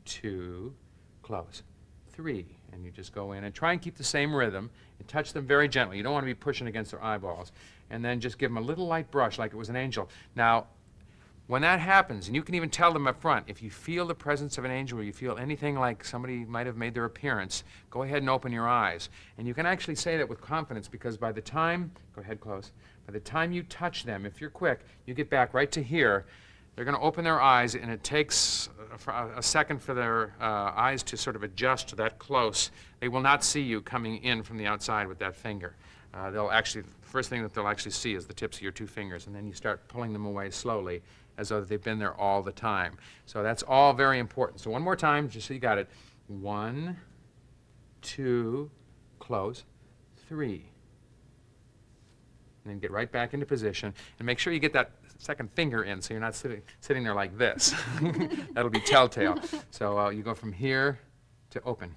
2, close, 3. And you just go in and try and keep the same rhythm and touch them very gently. You don't want to be pushing against their eyeballs. And then just give them a little light brush like it was an angel. Now, when that happens, and you can even tell them up front, if you feel the presence of an angel or you feel anything like somebody might have made their appearance, go ahead and open your eyes. And you can actually say that with confidence, because by the time, go ahead, close, by the time you touch them, if you're quick, you get back right to here, they're going to open their eyes, and it takes a second for their eyes to sort of adjust to that close. They will not see you coming in from the outside with that finger. They'll actually, the first thing that they'll actually see is the tips of your 2 fingers, and then you start pulling them away slowly as though they've been there all the time. So that's all very important. So one more time, just so you got it. 1, 2, close, 3. And then get right back into position, and make sure you get that second finger in so you're not sitting there like this. That'll be telltale. So you go from here to open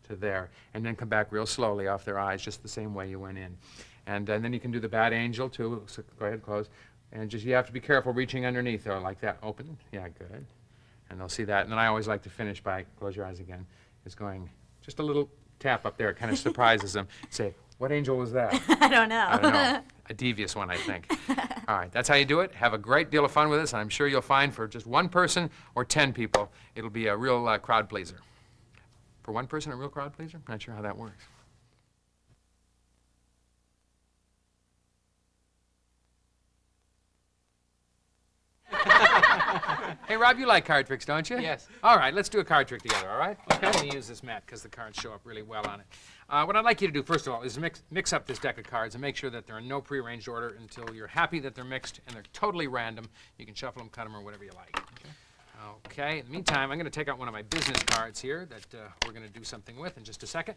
to there, and then come back real slowly off their eyes, just the same way you went in. And then you can do the bad angel too. So go ahead, close. And just, you have to be careful reaching underneath there like that. Open. Yeah, good. And they'll see that. And then I always like to finish by, close your eyes again, is going just a little tap up there. It kind of surprises them. Say, what angel was that? I don't know. I don't know. A devious one, I think. All right, that's how you do it. Have a great deal of fun with this, and I'm sure you'll find for just 1 person or 10 people, it'll be a real crowd pleaser. For 1 person, a real crowd pleaser? Not sure how that works. Hey, Rob, you like card tricks, don't you? Yes. All right, let's do a card trick together, all right? Okay. I'm going to use this mat because the cards show up really well on it. What I'd like you to do, first of all, is mix up this deck of cards and make sure that they're in no prearranged order until you're happy that they're mixed and they're totally random. You can shuffle them, cut them, or whatever you like. Okay, in the meantime, I'm going to take out one of my business cards here that we're going to do something with in just a second.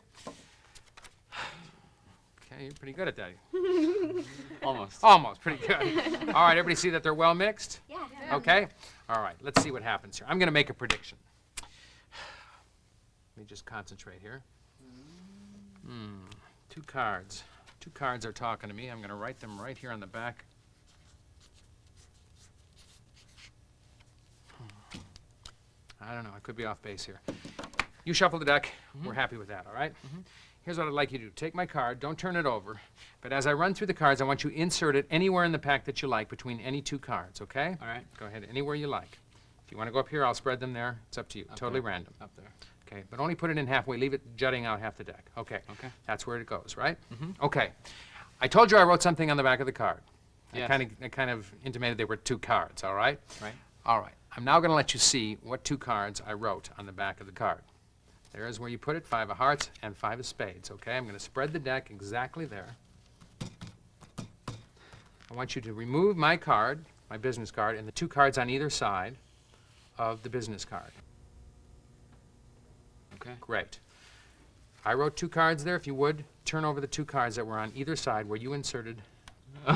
Okay, you're pretty good at that. Almost. Almost, pretty good. All right, everybody see that they're well mixed? Yeah. Okay? All right, let's see what happens here. I'm going to make a prediction. Let me just concentrate here. 2 cards. 2 cards are talking to me. I'm going to write them right here on the back. I don't know. I could be off base here. You shuffle the deck. We're happy with that, all right? Here's what I'd like you to do. Take my card. Don't turn it over. But as I run through the cards, I want you to insert it anywhere in the pack that you like between any 2 cards, okay? All right. Go ahead, anywhere you like. If you want to go up here, I'll spread them there. It's up to you. Up Totally there. random. Up there. Okay, but only put it in halfway. Leave it jutting out half the deck. Okay. Okay. That's where it goes, right? Okay. I told you I wrote something on the back of the card. Yes. I kind of intimated they were 2 cards, all right? Right. All right. I'm now going to let you see what 2 cards I wrote on the back of the card. There's where you put it, 5 of hearts and 5 of spades, okay? I'm going to spread the deck exactly there. I want you to remove my card, my business card, and the 2 cards on either side of the business card. Okay. Great. I wrote 2 cards there. If you would, turn over the 2 cards that were on either side where you inserted. No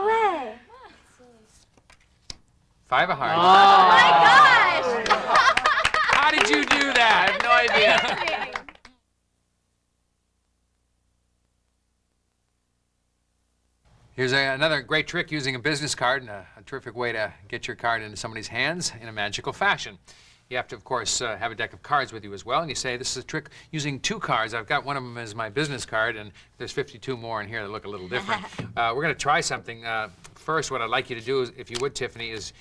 way. 5 of hearts. Oh my gosh. How did you do that? I have no idea. Here's another great trick using a business card, and a terrific way to get your card into somebody's hands in a magical fashion. You have to, of course, have a deck of cards with you as well, and you say, this is a trick using 2 cards. I've got one of them as my business card, and there's 52 more in here that look a little different. We're going to try something. First, what I'd like you to do, is, if you would, Tiffany, is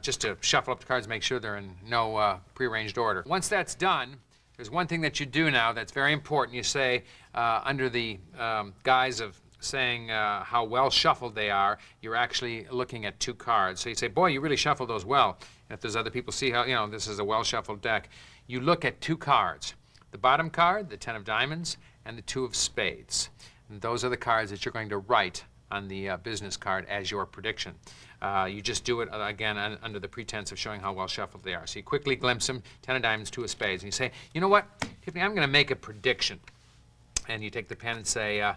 just to shuffle up the cards, make sure they're in no prearranged order. Once that's done, there's one thing that you do now that's very important. You say, under the guise of saying how well shuffled they are, you're actually looking at 2 cards. So you say, boy, you really shuffled those well. And if there's other people see how, you know, this is a well-shuffled deck, you look at 2 cards. The bottom card, the 10 of diamonds, and the 2 of spades. And those are the cards that you're going to write on the business card as your prediction. You just do it, again, under the pretense of showing how well shuffled they are. So you quickly glimpse them, 10 of diamonds, 2 of spades, and you say, you know what, Tiffany, I'm going to make a prediction. And you take the pen and say,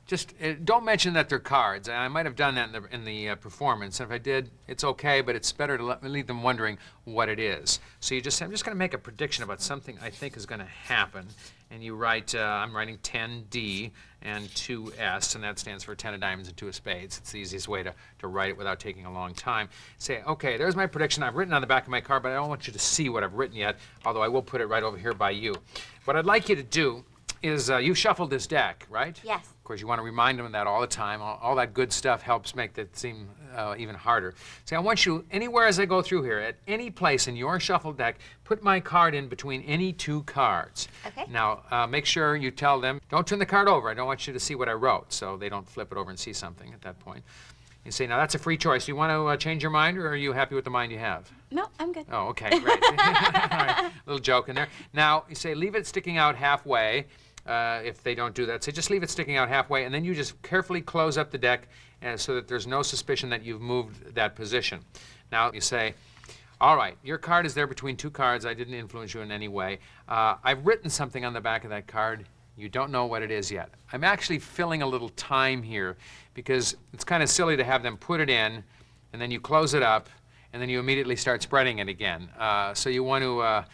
just don't mention that they're cards. I might have done that in the performance, and if I did, it's okay, but it's better to leave them wondering what it is. So you just say, I'm just going to make a prediction about something I think is going to happen, and you write, I'm writing 10D and 2S, and that stands for 10 of diamonds and 2 of spades. It's the easiest way to write it without taking a long time. Say, okay, there's my prediction. I've written on the back of my card, but I don't want you to see what I've written yet, although I will put it right over here by you. What I'd like you to do is you shuffled this deck, right? Yes. Of course, you want to remind them of that all the time. All that good stuff helps make it seem even harder. Say, I want you, anywhere as I go through here, at any place in your shuffled deck, put my card in between any 2 cards. Okay. Now, make sure you tell them, don't turn the card over. I don't want you to see what I wrote, so they don't flip it over and see something at that point. You say, now that's a free choice. You want to change your mind, or are you happy with the mind you have? No, I'm good. Oh, okay, great. All right, little joke in there. Now, you say, leave it sticking out halfway. If they don't do that, say just leave it sticking out halfway, and then you just carefully close up the deck so that there's no suspicion that you've moved that position. Now you say, all right, your card is there between 2 cards. I didn't influence you in any way. I've written something on the back of that card. You don't know what it is yet. I'm actually filling a little time here because it's kind of silly to have them put it in, and then you close it up, and then you immediately start spreading it again. So you want to,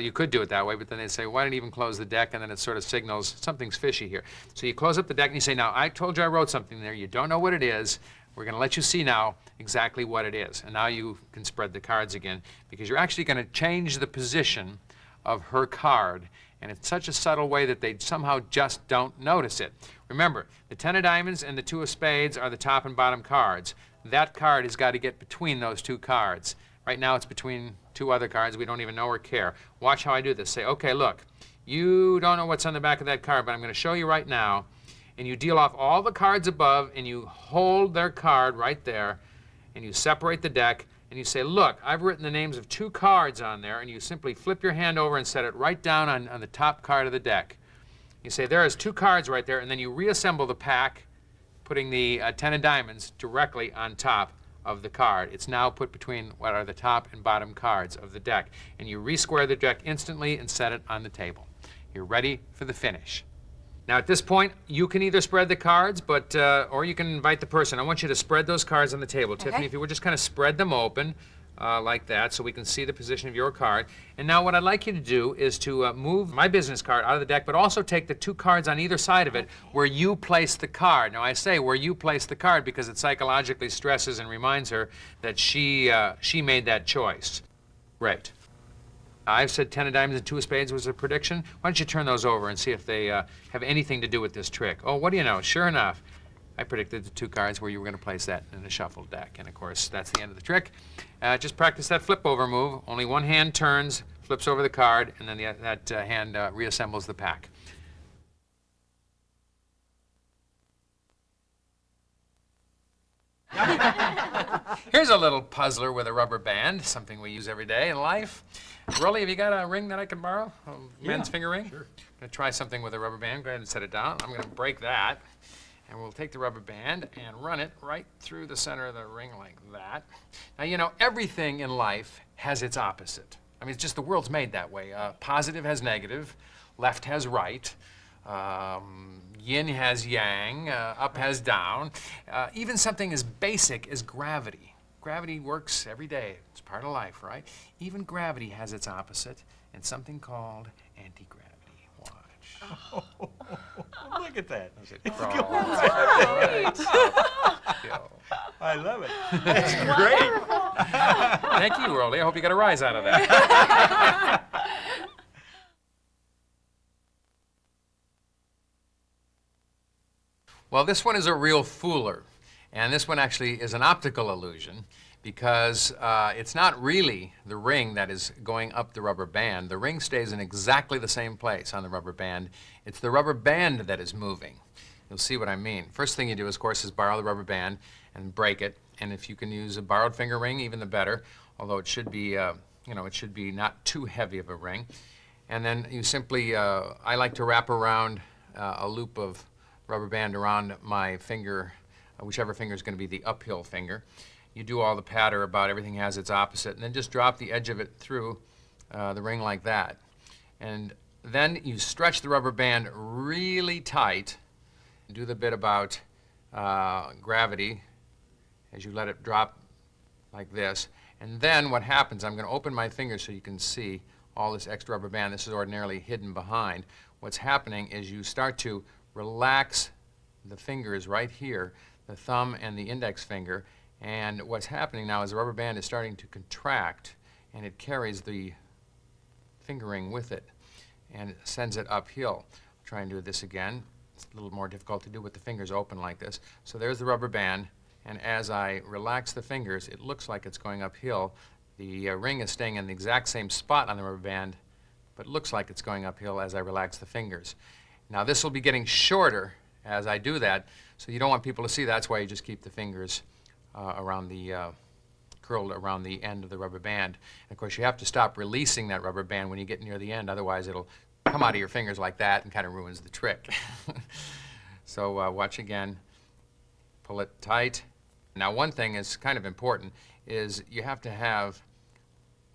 you could do it that way, but then they say, why didn't you even close the deck? And then it sort of signals something's fishy here. So you close up the deck and you say, now, I told you I wrote something there. You don't know what it is. We're going to let you see now exactly what it is. And now you can spread the cards again because you're actually going to change the position of her card. And it's such a subtle way that they somehow just don't notice it. Remember, the 10 of diamonds and the 2 of spades are the top and bottom cards. That card has got to get between those 2 cards. Right now it's between 2 other cards. We don't even know or care. Watch how I do this. Say, okay, look, you don't know what's on the back of that card, but I'm going to show you right now. And you deal off all the cards above, and you hold their card right there, and you separate the deck, and you say, look, I've written the names of 2 cards on there, and you simply flip your hand over and set it right down on the top card of the deck. You say, there is 2 cards right there, and then you reassemble the pack, putting the 10 of diamonds directly on top of the card. It's now put between what are the top and bottom cards of the deck. And you re-square the deck instantly and set it on the table. You're ready for the finish. Now at this point, you can either spread the cards, or you can invite the person. I want you to spread those cards on the table. Okay. Tiffany, if you would just kind of spread them open like that so we can see the position of your card. And now what I'd like you to do is to move my business card out of the deck, but also take the 2 cards on either side of it where you place the card. Now I say where you place the card because it psychologically stresses and reminds her that she made that choice. Right. I've said 10 of diamonds and 2 of spades was a prediction. Why don't you turn those over and see if they have anything to do with this trick? Oh, what do you know? Sure enough, I predicted the 2 cards where you were going to place that in a shuffled deck. And of course, that's the end of the trick. Just practice that flip over move. Only one hand turns, flips over the card, and then that hand reassembles the pack. Here's a little puzzler with a rubber band, something we use every day in life. Rolly, have you got a ring that I can borrow? A men's finger ring? Sure. I'm going to try something with a rubber band. Go ahead and set it down. I'm going to break that. And we'll take the rubber band and run it right through the center of the ring like that. Now, you know, everything in life has its opposite. I mean, it's just the world's made that way. Positive has negative, left has right, yin has yang, up has down. Even something as basic as gravity. Gravity works every day. It's part of life, right? Even gravity has its opposite, and something called anti-gravity. Watch. Look at that. I love it. That's great. Thank you, Rolly. I hope you got a rise out of that. Well, this one is a real fooler. And this one actually is an optical illusion because it's not really the ring that is going up the rubber band. The ring stays in exactly the same place on the rubber band. It's the rubber band that is moving. You'll see what I mean. First thing you do, of course, is borrow the rubber band and break it. And if you can use a borrowed finger ring, even the better, although it should be, it should be not too heavy of a ring. And then you simply, I like to wrap around a loop of rubber band around my finger whichever finger is going to be the uphill finger. You do all the patter about everything has its opposite, and then just drop the edge of it through the ring like that. And then you stretch the rubber band really tight, and do the bit about gravity as you let it drop like this. And then what happens, I'm going to open my fingers so you can see all this extra rubber band. This is ordinarily hidden behind. What's happening is you start to relax the fingers right here, the thumb and the index finger, and what's happening now is the rubber band is starting to contract, and it carries the fingering with it and sends it uphill. I'll try and do this again. It's a little more difficult to do with the fingers open like this. So there's the rubber band, and as I relax the fingers, it looks like it's going uphill. The ring is staying in the exact same spot on the rubber band, but it looks like it's going uphill as I relax the fingers. Now this will be getting shorter as I do that, so you don't want people to see that. That's why you just keep the fingers around the curled around the end of the rubber band. And of course, you have to stop releasing that rubber band when you get near the end, otherwise it'll come out of your fingers like that and kind of ruins the trick. So watch again. Pull it tight. Now one thing is kind of important is you have to have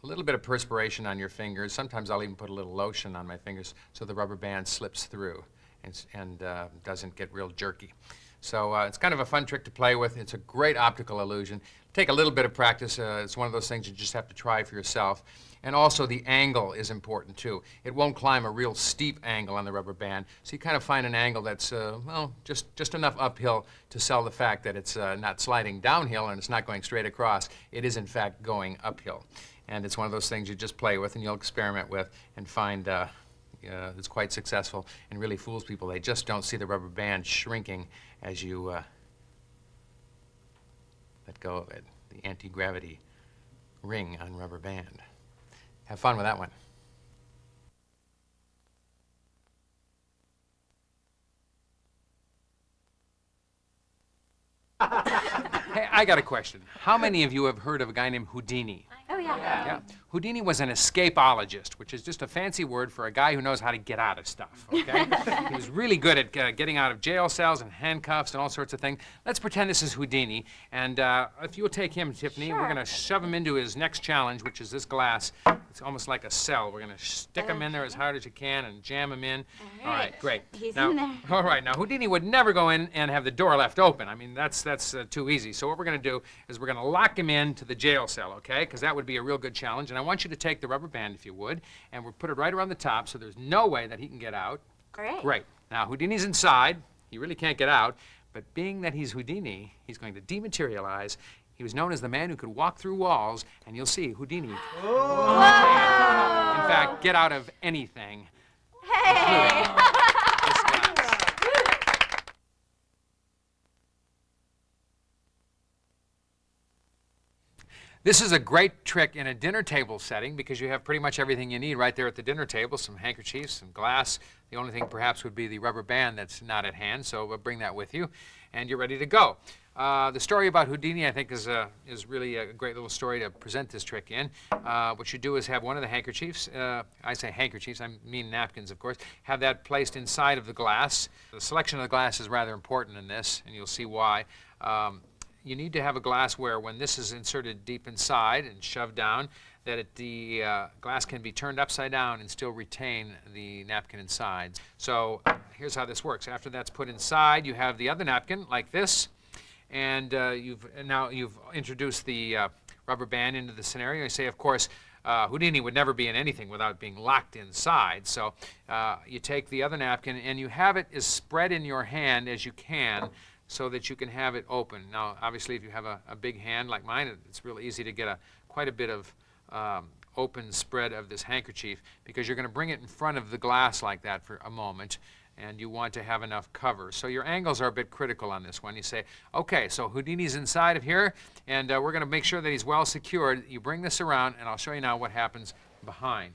a little bit of perspiration on your fingers. Sometimes I'll even put a little lotion on my fingers so the rubber band slips through and doesn't get real jerky. So it's kind of a fun trick to play with. It's a great optical illusion. Take a little bit of practice. It's one of those things you just have to try for yourself. And also the angle is important too. It won't climb a real steep angle on the rubber band, so you kind of find an angle that's, well, just enough uphill to sell the fact that it's not sliding downhill and it's not going straight across. It is in fact going uphill. And it's one of those things you just play with and you'll experiment with and find it's quite successful and really fools people. They just don't see the rubber band shrinking as you let go of it, the anti-gravity ring on rubber band. Have fun with that one. Hey, I got a question. How many of you have heard of a guy named Houdini? Oh, yeah. Yeah. Houdini was an escapologist, which is just a fancy word for a guy who knows how to get out of stuff, okay? He was really good at getting out of jail cells and handcuffs and all sorts of things. Let's pretend this is Houdini, and if you'll take him, Tiffany, we're going to shove him into his next challenge, which is this glass. It's almost like a cell. We're going to stick him in there as hard as you can and jam him in. All right, great. He's now, in there. All right, now Houdini would never go in and have the door left open. I mean, that's too easy. So what we're going to do is we're going to lock him into the jail cell, okay? Because that would be a real good challenge. And I want you to take the rubber band, if you would, and we'll put it right around the top so there's no way that he can get out. Great. Great. Now, Houdini's inside. He really can't get out. But being that he's Houdini, he's going to dematerialize. He was known as the man who could walk through walls, and you'll see Houdini can, in fact, get out of anything. Hey! Including this glass. This is a great trick in a dinner table setting because you have pretty much everything you need right there at the dinner table, some handkerchiefs, some glass. The only thing perhaps would be the rubber band that's not at hand, so bring that with you, and you're ready to go. The story about Houdini, I think, is really a great little story to present this trick in. What you do is have one of the handkerchiefs, I say handkerchiefs, I mean napkins, of course, have that placed inside of the glass. The selection of the glass is rather important in this, and you'll see why. You need to have a glass where when this is inserted deep inside and shoved down, that the glass can be turned upside down and still retain the napkin inside. So here's how this works. After that's put inside, you have the other napkin like this, and you've introduced the rubber band into the scenario. You say, of course, Houdini would never be in anything without being locked inside. So you take the other napkin and you have it as spread in your hand as you can, so that you can have it open. Now, obviously, if you have a big hand like mine, it's real easy to get quite a bit of open spread of this handkerchief because you're going to bring it in front of the glass like that for a moment, and you want to have enough cover. So your angles are a bit critical on this one. You say, okay, so Houdini's inside of here, and we're going to make sure that he's well secured. You bring this around, and I'll show you now what happens behind.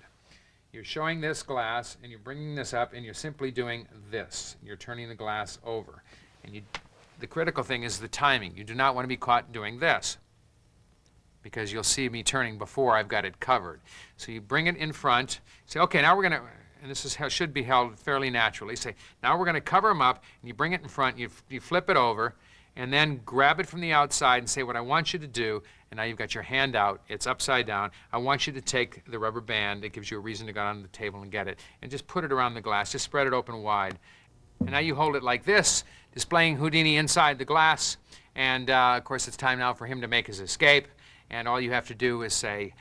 You're showing this glass, and you're bringing this up, and you're simply doing this. You're turning the glass over. And the critical thing is the timing. You do not want to be caught doing this because you'll see me turning before I've got it covered. So you bring it in front, say, okay, now we're going to, and this is how it should be held fairly naturally, say, now we're going to cover them up, and you bring it in front, you flip it over, and then grab it from the outside and say what I want you to do. And now you've got your hand out, it's upside down. I want you to take the rubber band, it gives you a reason to go on the table and get it, and just put it around the glass, just spread it open wide. And now you hold it like this, displaying Houdini inside the glass. And of course it's time now for him to make his escape. And all you have to do is say,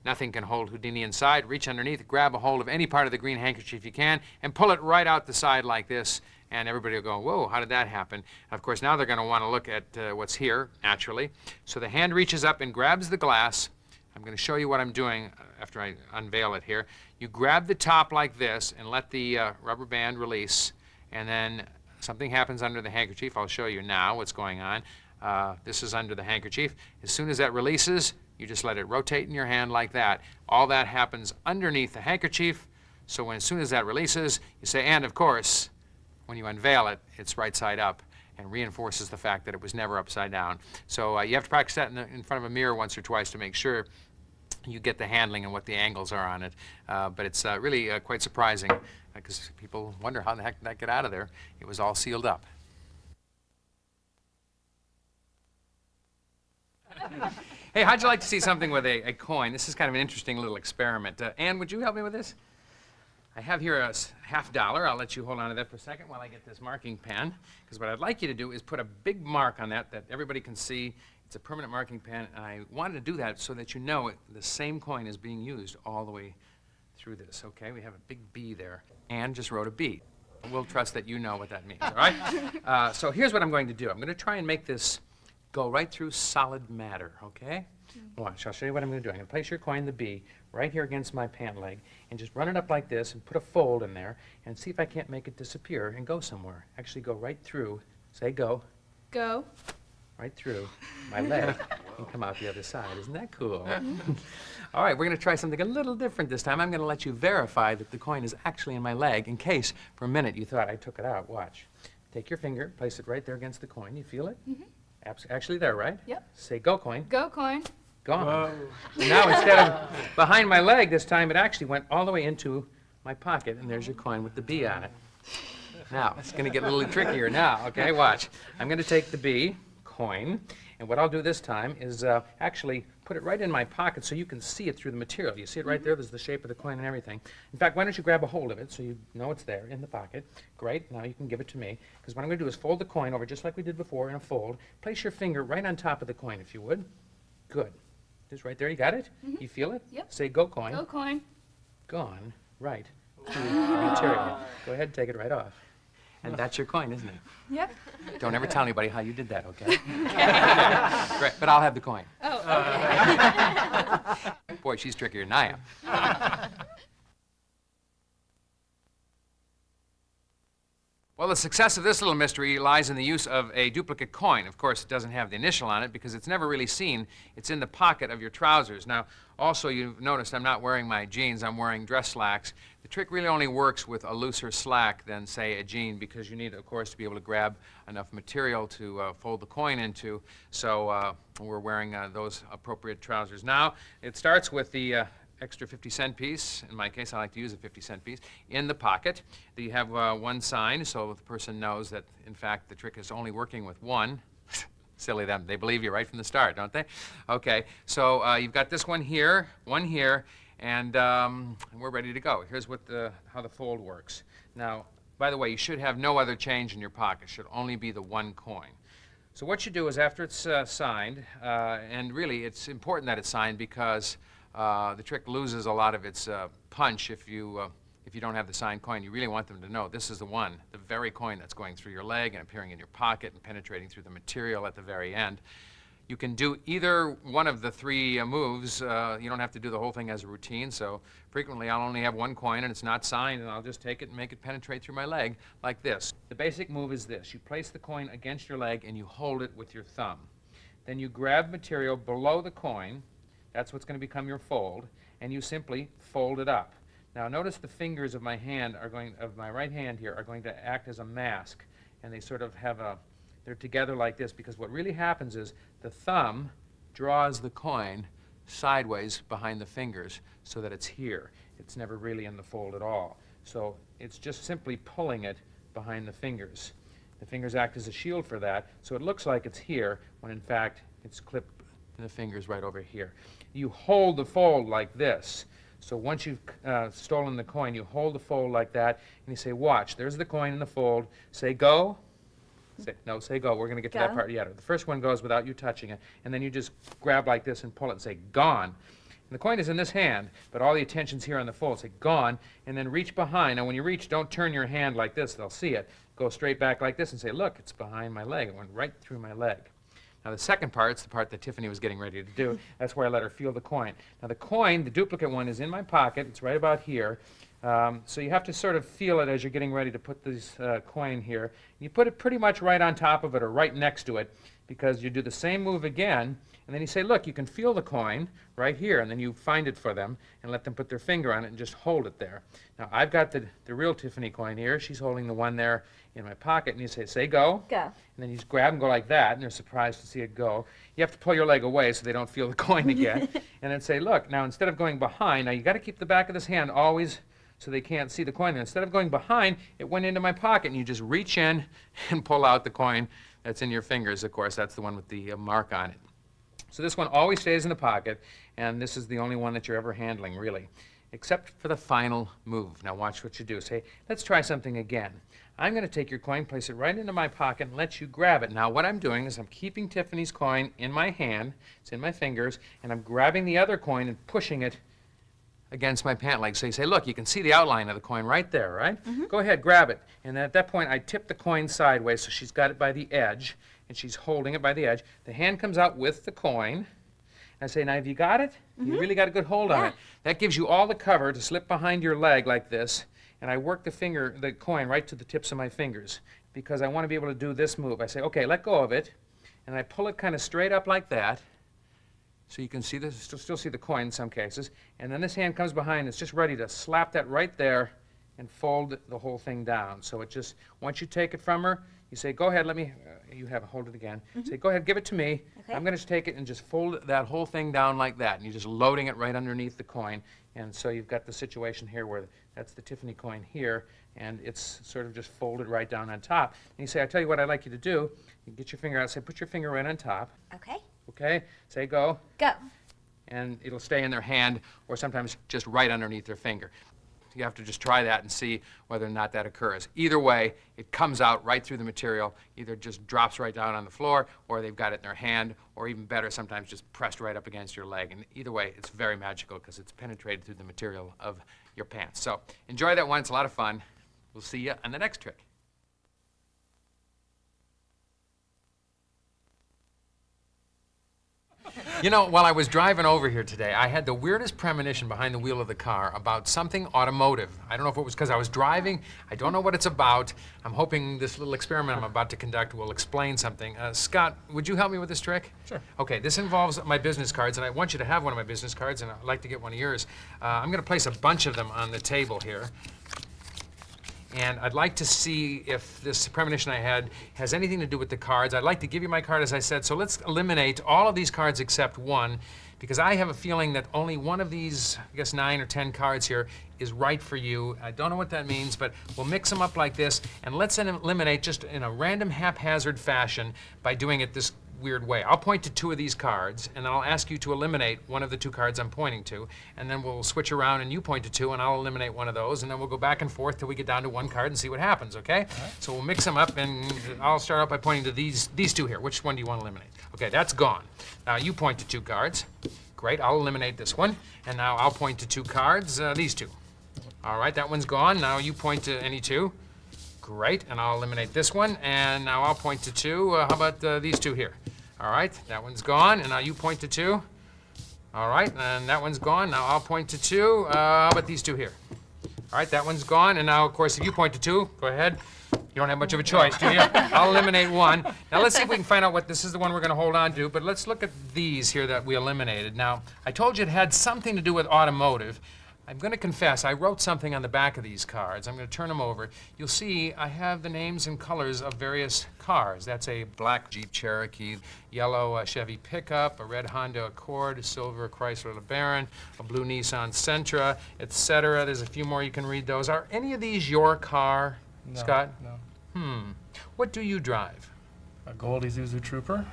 nothing can hold Houdini inside. Reach underneath, grab a hold of any part of the green handkerchief you can, and pull it right out the side like this. And everybody will go, whoa, how did that happen? Of course, now they're going to want to look at what's here, naturally. So the hand reaches up and grabs the glass. I'm going to show you what I'm doing after I unveil it here. You grab the top like this and let the rubber band release. And then something happens under the handkerchief. I'll show you now what's going on. This is under the handkerchief. As soon as that releases, you just let it rotate in your hand like that. All that happens underneath the handkerchief. So as soon as that releases, you say, and of course, when you unveil it, it's right side up and reinforces the fact that it was never upside down. So you have to practice that in front of a mirror once or twice to make sure you get the handling and what the angles are on it. But it's really quite surprising because people wonder how the heck did that get out of there. It was all sealed up. Hey, how'd you like to see something with a coin? This is kind of an interesting little experiment. Ann, would you help me with this? I have here a $50. I'll let you hold on to that for a second while I get this marking pen. Because what I'd like you to do is put a big mark on that everybody can see. It's a permanent marking pen, and I wanted to do that so that you know the same coin is being used all the way through this. Okay, we have a big B there. Ann just wrote a B. We'll trust that you know what that means, all right? So here's what I'm going to do. I'm going to try and make this go right through solid matter, okay? Watch, I'll show you what I'm going to do. I'm going to place your coin, the B, right here against my pant leg, and just run it up like this and put a fold in there and see if I can't make it disappear and go somewhere. Actually go right through, say go. Go. Right through my leg and come out the other side. Isn't that cool? All right, we're going to try something a little different this time. I'm going to let you verify that the coin is actually in my leg in case for a minute you thought I took it out. Watch. Take your finger, place it right there against the coin. You feel it? Mm-hmm. Actually there, right? Yep. Say go coin. Go coin. Gone. Now instead of behind my leg this time, it actually went all the way into my pocket, and there's your coin with the B on it. Now, it's going to get a little trickier now, okay? Watch. I'm going to take the B coin, and what I'll do this time is actually put it right in my pocket so you can see it through the material. You see it right there? There's the shape of the coin and everything. In fact, why don't you grab a hold of it so you know it's there in the pocket. Great. Now you can give it to me, because what I'm going to do is fold the coin over just like we did before in a fold. Place your finger right on top of the coin, if you would. Good. Just right there. You got it? You feel it? Yep. Say go coin. Go coin. Gone right to the material. Go ahead and take it right off. And that's your coin, isn't it? Yep. Don't ever tell anybody how you did that, okay? Great, but I'll have the coin. Oh, okay. Boy, she's trickier than I am. Well, the success of this little mystery lies in the use of a duplicate coin. Of course, it doesn't have the initial on it because it's never really seen. It's in the pocket of your trousers. Now, also, you've noticed I'm not wearing my jeans. I'm wearing dress slacks. The trick really only works with a looser slack than, say, a jean because you need, of course, to be able to grab enough material to fold the coin into. So we're wearing those appropriate trousers. Now, it starts with the extra 50-cent piece. In my case, I like to use a 50-cent piece in the pocket. You have one sign, so the person knows that, in fact, the trick is only working with one. Silly them. They believe you right from the start, don't they? Okay, so you've got this one here, and we're ready to go. Here's what how the fold works. Now, by the way, you should have no other change in your pocket. It should only be the one coin. So what you do is after it's signed, and really it's important that it's signed because the trick loses a lot of its punch if you don't have the signed coin. You really want them to know this is the one, the very coin that's going through your leg and appearing in your pocket and penetrating through the material at the very end. You can do either one of the three moves. You don't have to do the whole thing as a routine, so frequently I'll only have one coin and it's not signed and I'll just take it and make it penetrate through my leg like this. The basic move is this. You place the coin against your leg and you hold it with your thumb. Then you grab material below the coin. That's what's going to become your fold, and you simply fold it up. Now notice the fingers of my hand of my right hand here are going to act as a mask, and they sort of they're together like this because what really happens is the thumb draws the coin sideways behind the fingers so that it's here. It's never really in the fold at all. So it's just simply pulling it behind the fingers. The fingers act as a shield for that, so it looks like it's here, when in fact it's clipped in the fingers right over here. You hold the fold like this. So once you've stolen the coin, you hold the fold like that, and you say, watch, there's the coin in the fold. Say go. Say go. We're going to get to that Go. part yet. The first one goes without you touching it, and then you just grab like this and pull it and say, gone. And the coin is in this hand, but all the attention's here on the fold. Say, gone, and then reach behind. Now, when you reach, don't turn your hand like this. They'll see it. Go straight back like this and say, look, it's behind my leg. It went right through my leg. Now, the second part's the part that Tiffany was getting ready to do. That's where I let her feel the coin. Now, the coin, the duplicate one, is in my pocket. It's right about here. So you have to sort of feel it as you're getting ready to put this coin here. You put it pretty much right on top of it or right next to it, because you do the same move again, and then you say, look, you can feel the coin right here, and then you find it for them and let them put their finger on it and just hold it there. Now, I've got the real Tiffany coin here. She's holding the one there in my pocket, and you say go. Go. And then you just grab and go like that, and they're surprised to see it go. You have to pull your leg away so they don't feel the coin again. And then say, look, now instead of going behind, now you got to keep the back of this hand always so they can't see the coin there. Instead of going behind, it went into my pocket, and you just reach in and pull out the coin that's in your fingers, of course. That's the one with the mark on it. So this one always stays in the pocket, and this is the only one that you're ever handling, really, except for the final move. Now watch what you do. Say, let's try something again. I'm going to take your coin, place it right into my pocket, and let you grab it. Now what I'm doing is I'm keeping Tiffany's coin in my hand, it's in my fingers, and I'm grabbing the other coin and pushing it against my pant leg. So you say, look, you can see the outline of the coin right there, right? Mm-hmm. Go ahead, grab it. And at that point, I tip the coin sideways, so she's got it by the edge, and she's holding it by the edge. The hand comes out with the coin. And I say, now have you got it? Mm-hmm. You really got a good hold on it. That gives you all the cover to slip behind your leg like this, and I work the coin right to the tips of my fingers, because I want to be able to do this move. I say, okay, let go of it, and I pull it kind of straight up like that, so you can see this, still see the coin in some cases, and then this hand comes behind, it's just ready to slap that right there and fold the whole thing down. So it just, once you take it from her, you say, go ahead, let me, you have it, hold it again. Say, go ahead, give it to me. Okay. I'm going to take it and just fold that whole thing down like that, and you're just loading it right underneath the coin. And so you've got the situation here where that's the Tiffany coin here, and it's sort of just folded right down on top. And you say, I tell you what I'd like you to do. You get your finger out, say, put your finger right on top. Okay. Okay? Say go. Go. And it'll stay in their hand, or sometimes just right underneath their finger. You have to just try that and see whether or not that occurs. Either way, it comes out right through the material, either just drops right down on the floor, or they've got it in their hand, or even better, sometimes just pressed right up against your leg. And either way, it's very magical because it's penetrated through the material of your pants. So enjoy that one. It's a lot of fun. We'll see you on the next trick. You know, while I was driving over here today, I had the weirdest premonition behind the wheel of the car about something automotive. I don't know if it was because I was driving. I don't know what it's about. I'm hoping this little experiment I'm about to conduct will explain something. Scott, would you help me with this trick? Sure. Okay, this involves my business cards, and I want you to have one of my business cards, and I'd like to get one of yours. I'm going to place a bunch of them on the table here. And I'd like to see if this premonition I had has anything to do with the cards. I'd like to give you my card, as I said, so let's eliminate all of these cards except one, because I have a feeling that only one of these, I guess 9 or 10 cards here, is right for you. I don't know what that means, but we'll mix them up like this, and let's eliminate just in a random, haphazard fashion by doing it this weird way. I'll point to 2 of these cards, and then I'll ask you to eliminate one of the 2 cards I'm pointing to, and then we'll switch around and you point to 2, and I'll eliminate one of those, and then we'll go back and forth till we get down to 1 card and see what happens, okay? Right. So we'll mix them up, and I'll start out by pointing to these 2 here. Which one do you want to eliminate? Okay, that's gone. Now you point to 2 cards. Great, I'll eliminate this one, and now I'll point to 2 cards, these 2. All right, that one's gone. Now you point to any 2. Great, and I'll eliminate this one, and now I'll point to 2. How about these 2 here? All right, that one's gone, and now you point to 2. All right, and that one's gone. Now I'll point to 2. How about these 2 here? All right, that one's gone, and now, of course, if you point to 2, go ahead. You don't have much of a choice, do you? I'll eliminate 1. Now let's see if we can find out what this is the one we're going to hold on to, but let's look at these here that we eliminated. Now, I told you it had something to do with automotive. I'm going to confess, I wrote something on the back of these cards. I'm going to turn them over. You'll see I have the names and colors of various cars. That's a black Jeep Cherokee, yellow Chevy pickup, a red Honda Accord, a silver Chrysler LeBaron, a blue Nissan Sentra, etc. There's a few more. You can read those. Are any of these your car, No, Scott? No. What do you drive? A Gold Isuzu Trooper.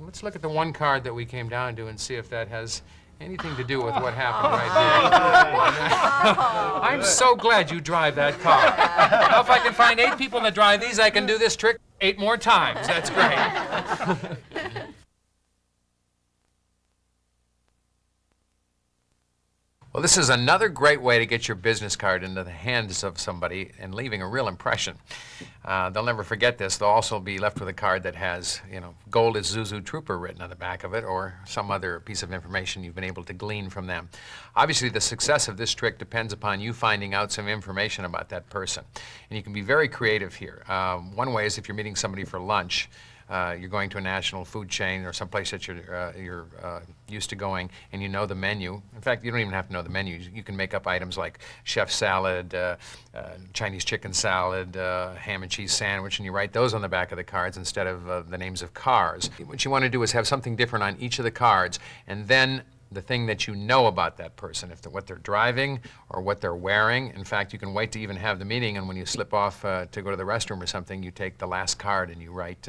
Let's look at the one card that we came down to and see if that has anything to do with what happened right there. I'm so glad you drive that car. Now, if I can find 8 people that drive these, I can do this trick 8 more times. That's great. Well, this is another great way to get your business card into the hands of somebody and leaving a real impression. They'll never forget this. They'll also be left with a card that has, Gold Isuzu Trooper written on the back of it, or some other piece of information you've been able to glean from them. Obviously, the success of this trick depends upon you finding out some information about that person. And you can be very creative here. One way is if you're meeting somebody for lunch. You're going to a national food chain or someplace that you're used to going, and you know the menu. In fact, you don't even have to know the menu. You can make up items like chef salad, Chinese chicken salad, ham and cheese sandwich, and you write those on the back of the cards instead of the names of cars. What you want to do is have something different on each of the cards, and then the thing that you know about that person, what they're driving or what they're wearing. In fact, you can wait to even have the meeting, and when you slip off to go to the restroom or something, you take the last card and you write,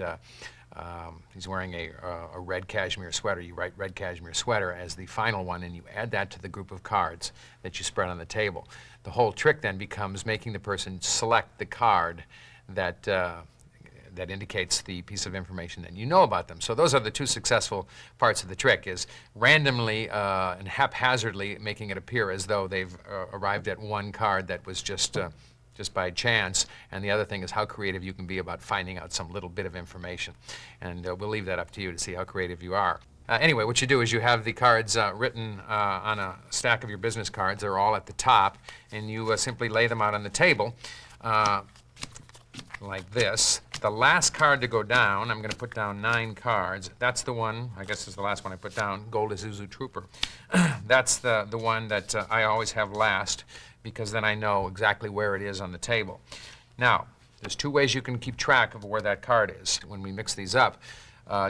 he's wearing a red cashmere sweater. You write red cashmere sweater as the final one, and you add that to the group of cards that you spread on the table. The whole trick then becomes making the person select the card that indicates the piece of information that you know about them. So those are the 2 successful parts of the trick, is randomly and haphazardly making it appear as though they've arrived at one card that was just by chance, and the other thing is how creative you can be about finding out some little bit of information. And we'll leave that up to you to see how creative you are. Anyway, what you do is you have the cards written on a stack of your business cards. They're all at the top, and you simply lay them out on the table like this. The last card to go down, I'm going to put down 9 cards. That's the one, I guess is the last one I put down, Gold Isuzu Trooper. That's the one that I always have last, because then I know exactly where it is on the table. Now, there's 2 ways you can keep track of where that card is when we mix these up.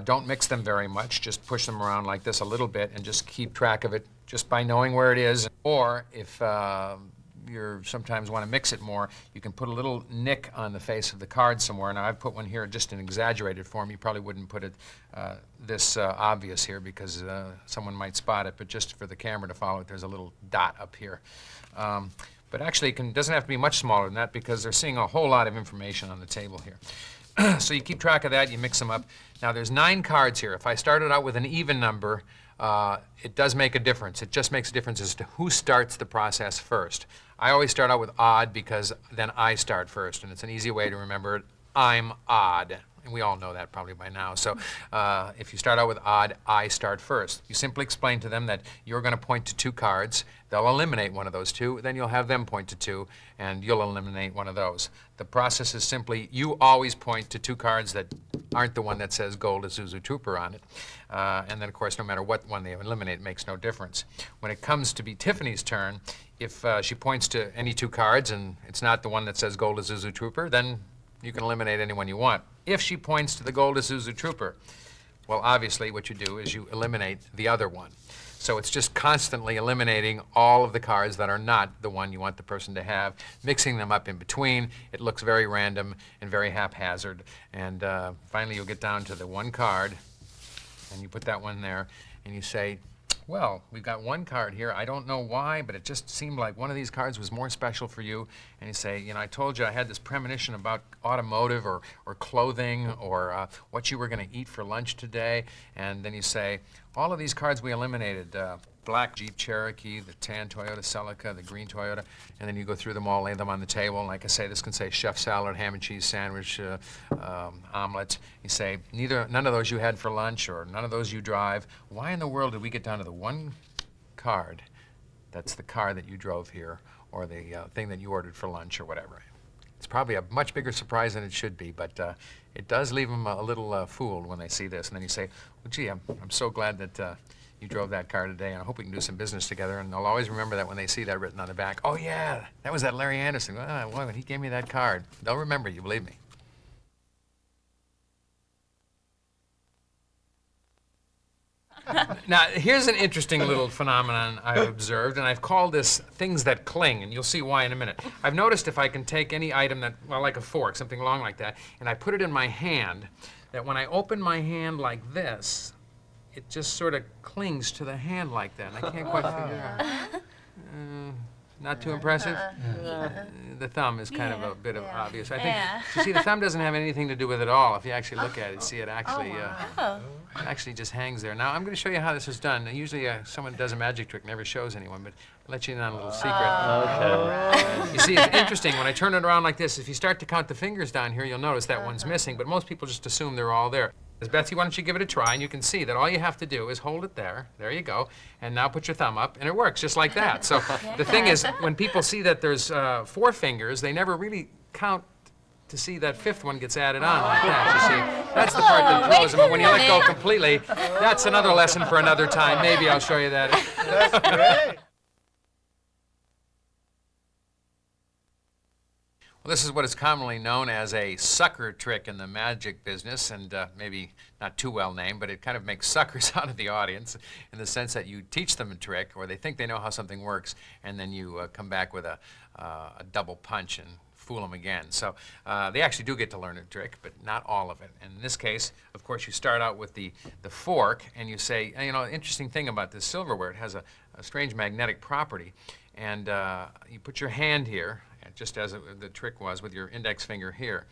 Don't mix them very much, just push them around like this a little bit and just keep track of it just by knowing where it is. Or if you sometimes want to mix it more, you can put a little nick on the face of the card somewhere. Now, I've put one here just in exaggerated form. You probably wouldn't put it this obvious here because someone might spot it, but just for the camera to follow it, there's a little dot up here. But actually, it doesn't have to be much smaller than that because they're seeing a whole lot of information on the table here. So you keep track of that, you mix them up. Now, there's 9 cards here. If I started out with an even number, it does make a difference. It just makes a difference as to who starts the process first. I always start out with odd because then I start first, and it's an easy way to remember it. I'm odd. And we all know that probably by now. So if you start out with odd, I start first. You simply explain to them that you're going to point to 2 cards. They'll eliminate one of those 2. Then you'll have them point to 2, and you'll eliminate one of those. The process is simply you always point to 2 cards that aren't the one that says Gold Isuzu Trooper on it. And then, of course, no matter what one they eliminate, it makes no difference. When it comes to be Tiffany's turn, if she points to any 2 cards and it's not the one that says Gold Isuzu Trooper, then you can eliminate any one you want. If she points to the Gold Isuzu Trooper, well, obviously what you do is you eliminate the other one. So it's just constantly eliminating all of the cards that are not the one you want the person to have, mixing them up in between. It looks very random and very haphazard. And finally you'll get down to the 1 card, and you put that one there, and you say, well, we've got 1 card here. I don't know why, but it just seemed like one of these cards was more special for you. And you say, I told you I had this premonition about automotive or clothing or what you were going to eat for lunch today. And then you say, all of these cards we eliminated. Black Jeep Cherokee, the tan Toyota Celica, the green Toyota, and then you go through them all, lay them on the table, and like I say, this can say chef salad, ham and cheese sandwich, omelet. You say, none of those you had for lunch, or none of those you drive. Why in the world did we get down to the 1 card that's the car that you drove here, or the thing that you ordered for lunch, or whatever? It's probably a much bigger surprise than it should be, but it does leave them a little fooled when they see this, and then you say, well, gee, I'm so glad that you drove that car today, and I hope we can do some business together. And they'll always remember that when they see that written on the back. Oh, yeah, that was that Larry Anderson. Well, he gave me that card. They'll remember you, believe me. Now, here's an interesting little phenomenon I've observed, and I've called this things that cling, and you'll see why in a minute. I've noticed if I can take any item that, well, like a fork, something long like that, and I put it in my hand, that when I open my hand like this, it just sort of clings to the hand like that, and I can't quite figure it out. Not too impressive? The thumb is kind of a bit of obvious. I think, you see, the thumb doesn't have anything to do with it at all. If you actually look at it, see it actually, it actually just hangs there. Now, I'm going to show you how this is done. Now, usually, someone does a magic trick, never shows anyone, but I'll let you in on a little secret. Okay. You see, it's interesting. When I turn it around like this, if you start to count the fingers down here, you'll notice that one's missing, but most people just assume they're all there. Betsy, why don't you give it a try, and you can see that all you have to do is hold it there. There you go. And now put your thumb up, and it works just like that. So the thing is, when people see that there's 4 fingers, they never really count to see that 5th one gets added on like that. You see, that's the part that throws them. But when you let go completely, that's another lesson for another time. Maybe I'll show you that. That's great. Well, this is what is commonly known as a sucker trick in the magic business, and maybe not too well named, but it kind of makes suckers out of the audience in the sense that you teach them a trick, or they think they know how something works, and then you come back with a double punch and fool them again. So they actually do get to learn a trick, but not all of it. And in this case, of course, you start out with the fork, and you say, you know, interesting thing about this silverware, it has a strange magnetic property, and you put your hand here, just as the trick was with your index finger here.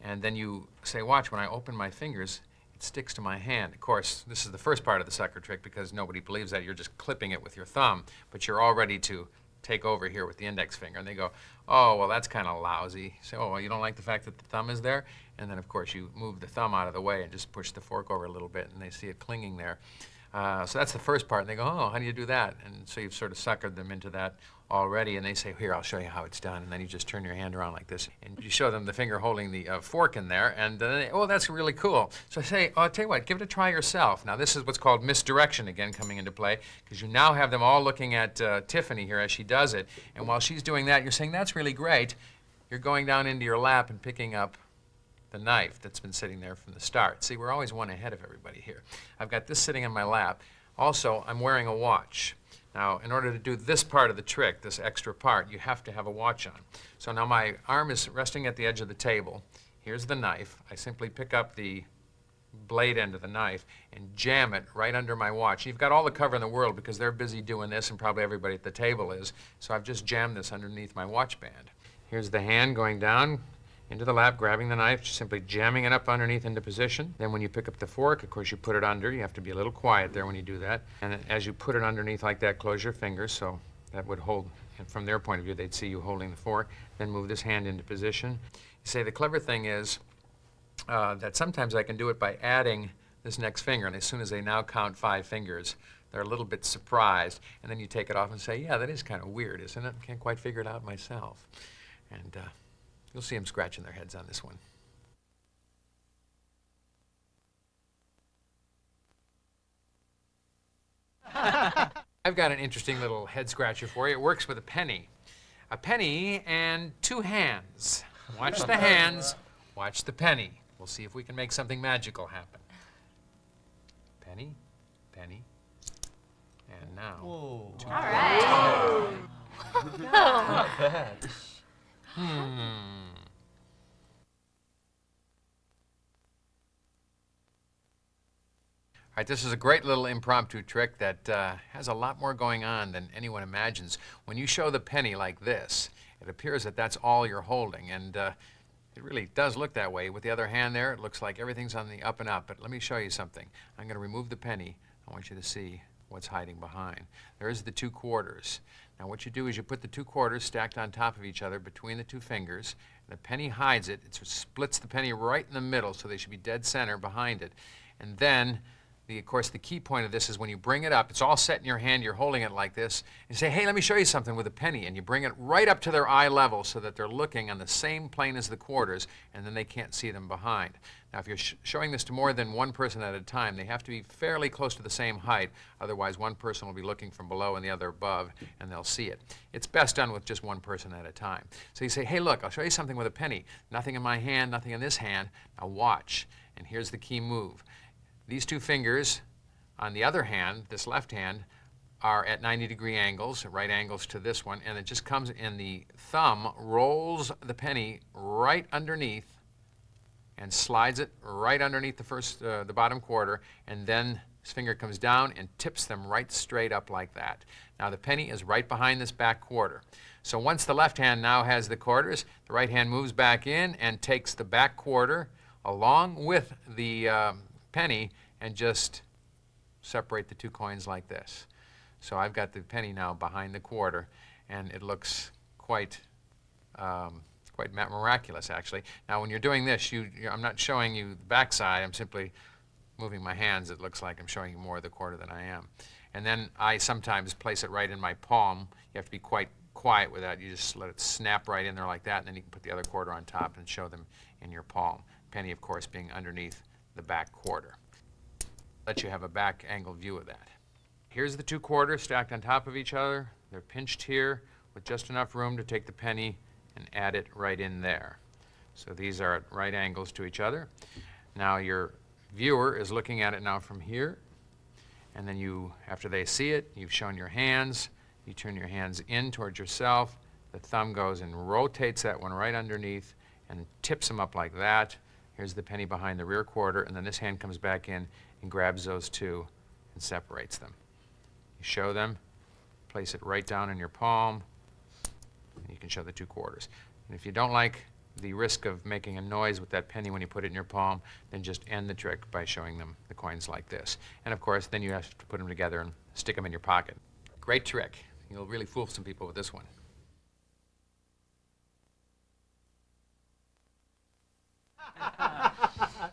And then you say, watch, when I open my fingers, it sticks to my hand. Of course, this is the first part of the sucker trick because nobody believes that. You're just clipping it with your thumb, but you're all ready to take over here with the index finger. And they go, oh, well, that's kind of lousy. You say, oh, well, you don't like the fact that the thumb is there? And then, of course, you move the thumb out of the way and just push the fork over a little bit, and they see it clinging there. So that's the first part, and they go, oh, how do you do that? And so you've sort of suckered them into that already, and they say, here, I'll show you how it's done. And then you just turn your hand around like this, and you show them the finger holding the fork in there, and they, oh, that's really cool. So I say, oh, I'll tell you what, give it a try yourself. Now, this is what's called misdirection again coming into play, because you now have them all looking at Tiffany here as she does it, and while she's doing that, you're saying, that's really great. You're going down into your lap and picking up the knife that's been sitting there from the start. See, we're always one ahead of everybody here. I've got this sitting in my lap. Also, I'm wearing a watch. Now, in order to do this part of the trick, this extra part, you have to have a watch on. So now my arm is resting at the edge of the table. Here's the knife. I simply pick up the blade end of the knife and jam it right under my watch. You've got all the cover in the world because they're busy doing this, and probably everybody at the table is. So I've just jammed this underneath my watch band. Here's the hand going down into the lap, grabbing the knife, just simply jamming it up underneath into position. Then when you pick up the fork, of course, you put it under. You have to be a little quiet there when you do that. And as you put it underneath like that, close your fingers, so that would hold, and from their point of view, they'd see you holding the fork. Then move this hand into position. You say the clever thing is that sometimes I can do it by adding this next finger, and as soon as they now count 5 fingers, they're a little bit surprised, and then you take it off and say, yeah, that is kind of weird, isn't it? Can't quite figure it out myself. And you'll see them scratching their heads on this one. I've got an interesting little head scratcher for you. It works with a penny. A penny and 2 hands. Watch the hands, watch the penny. We'll see if we can make something magical happen. Penny, penny, and now. Whoa. All right. Not bad. All right, this is a great little impromptu trick that has a lot more going on than anyone imagines. When you show the penny like this, it appears that that's all you're holding, and it really does look that way. With the other hand there, it looks like everything's on the up and up, but let me show you something. I'm going to remove the penny. I want you to see what's hiding behind. There's the 2 quarters. Now what you do is you put the 2 quarters stacked on top of each other between the 2 fingers. The penny hides it. It splits the penny right in the middle, so they should be dead center behind it. And then, of course, the key point of this is when you bring it up, it's all set in your hand, you're holding it like this, and you say, hey, let me show you something with a penny, and you bring it right up to their eye level so that they're looking on the same plane as the quarters, and then they can't see them behind. Now, if you're showing this to more than one person at a time, they have to be fairly close to the same height, otherwise one person will be looking from below and the other above, and they'll see it. It's best done with just one person at a time. So you say, hey, look, I'll show you something with a penny. Nothing in my hand, nothing in this hand. Now watch, and here's the key move. These 2 fingers on the other hand, this left hand, are at 90-degree angles, right angles to this one, and it just comes in, the thumb rolls the penny right underneath and slides it right underneath the bottom quarter, and then his finger comes down and tips them right straight up like that. Now the penny is right behind this back quarter. So once the left hand now has the quarters, the right hand moves back in and takes the back quarter along with the penny and just separate the two coins like this. So I've got the penny now behind the quarter, and it looks quite miraculous, actually. Now, when you're doing this, I'm not showing you the backside. I'm simply moving my hands. It looks like I'm showing you more of the quarter than I am. And then I sometimes place it right in my palm. You have to be quite quiet with that. You just let it snap right in there like that, and then you can put the other quarter on top and show them in your palm. Penny, of course, being underneath the back quarter. Let you have a back angle view of that. Here's the two quarters stacked on top of each other. They're pinched here with just enough room to take the penny and add it right in there. So these are at right angles to each other. Now your viewer is looking at it now from here, and then you, after they see it, you've shown your hands, you turn your hands in towards yourself, the thumb goes and rotates that one right underneath and tips them up like that. Here's the penny behind the rear quarter, and then this hand comes back in and grabs those two and separates them. You show them, place it right down in your palm, and you can show the two quarters. And if you don't like the risk of making a noise with that penny when you put it in your palm, then just end the trick by showing them the coins like this. And of course, then you have to put them together and stick them in your pocket. Great trick. You'll really fool some people with this one.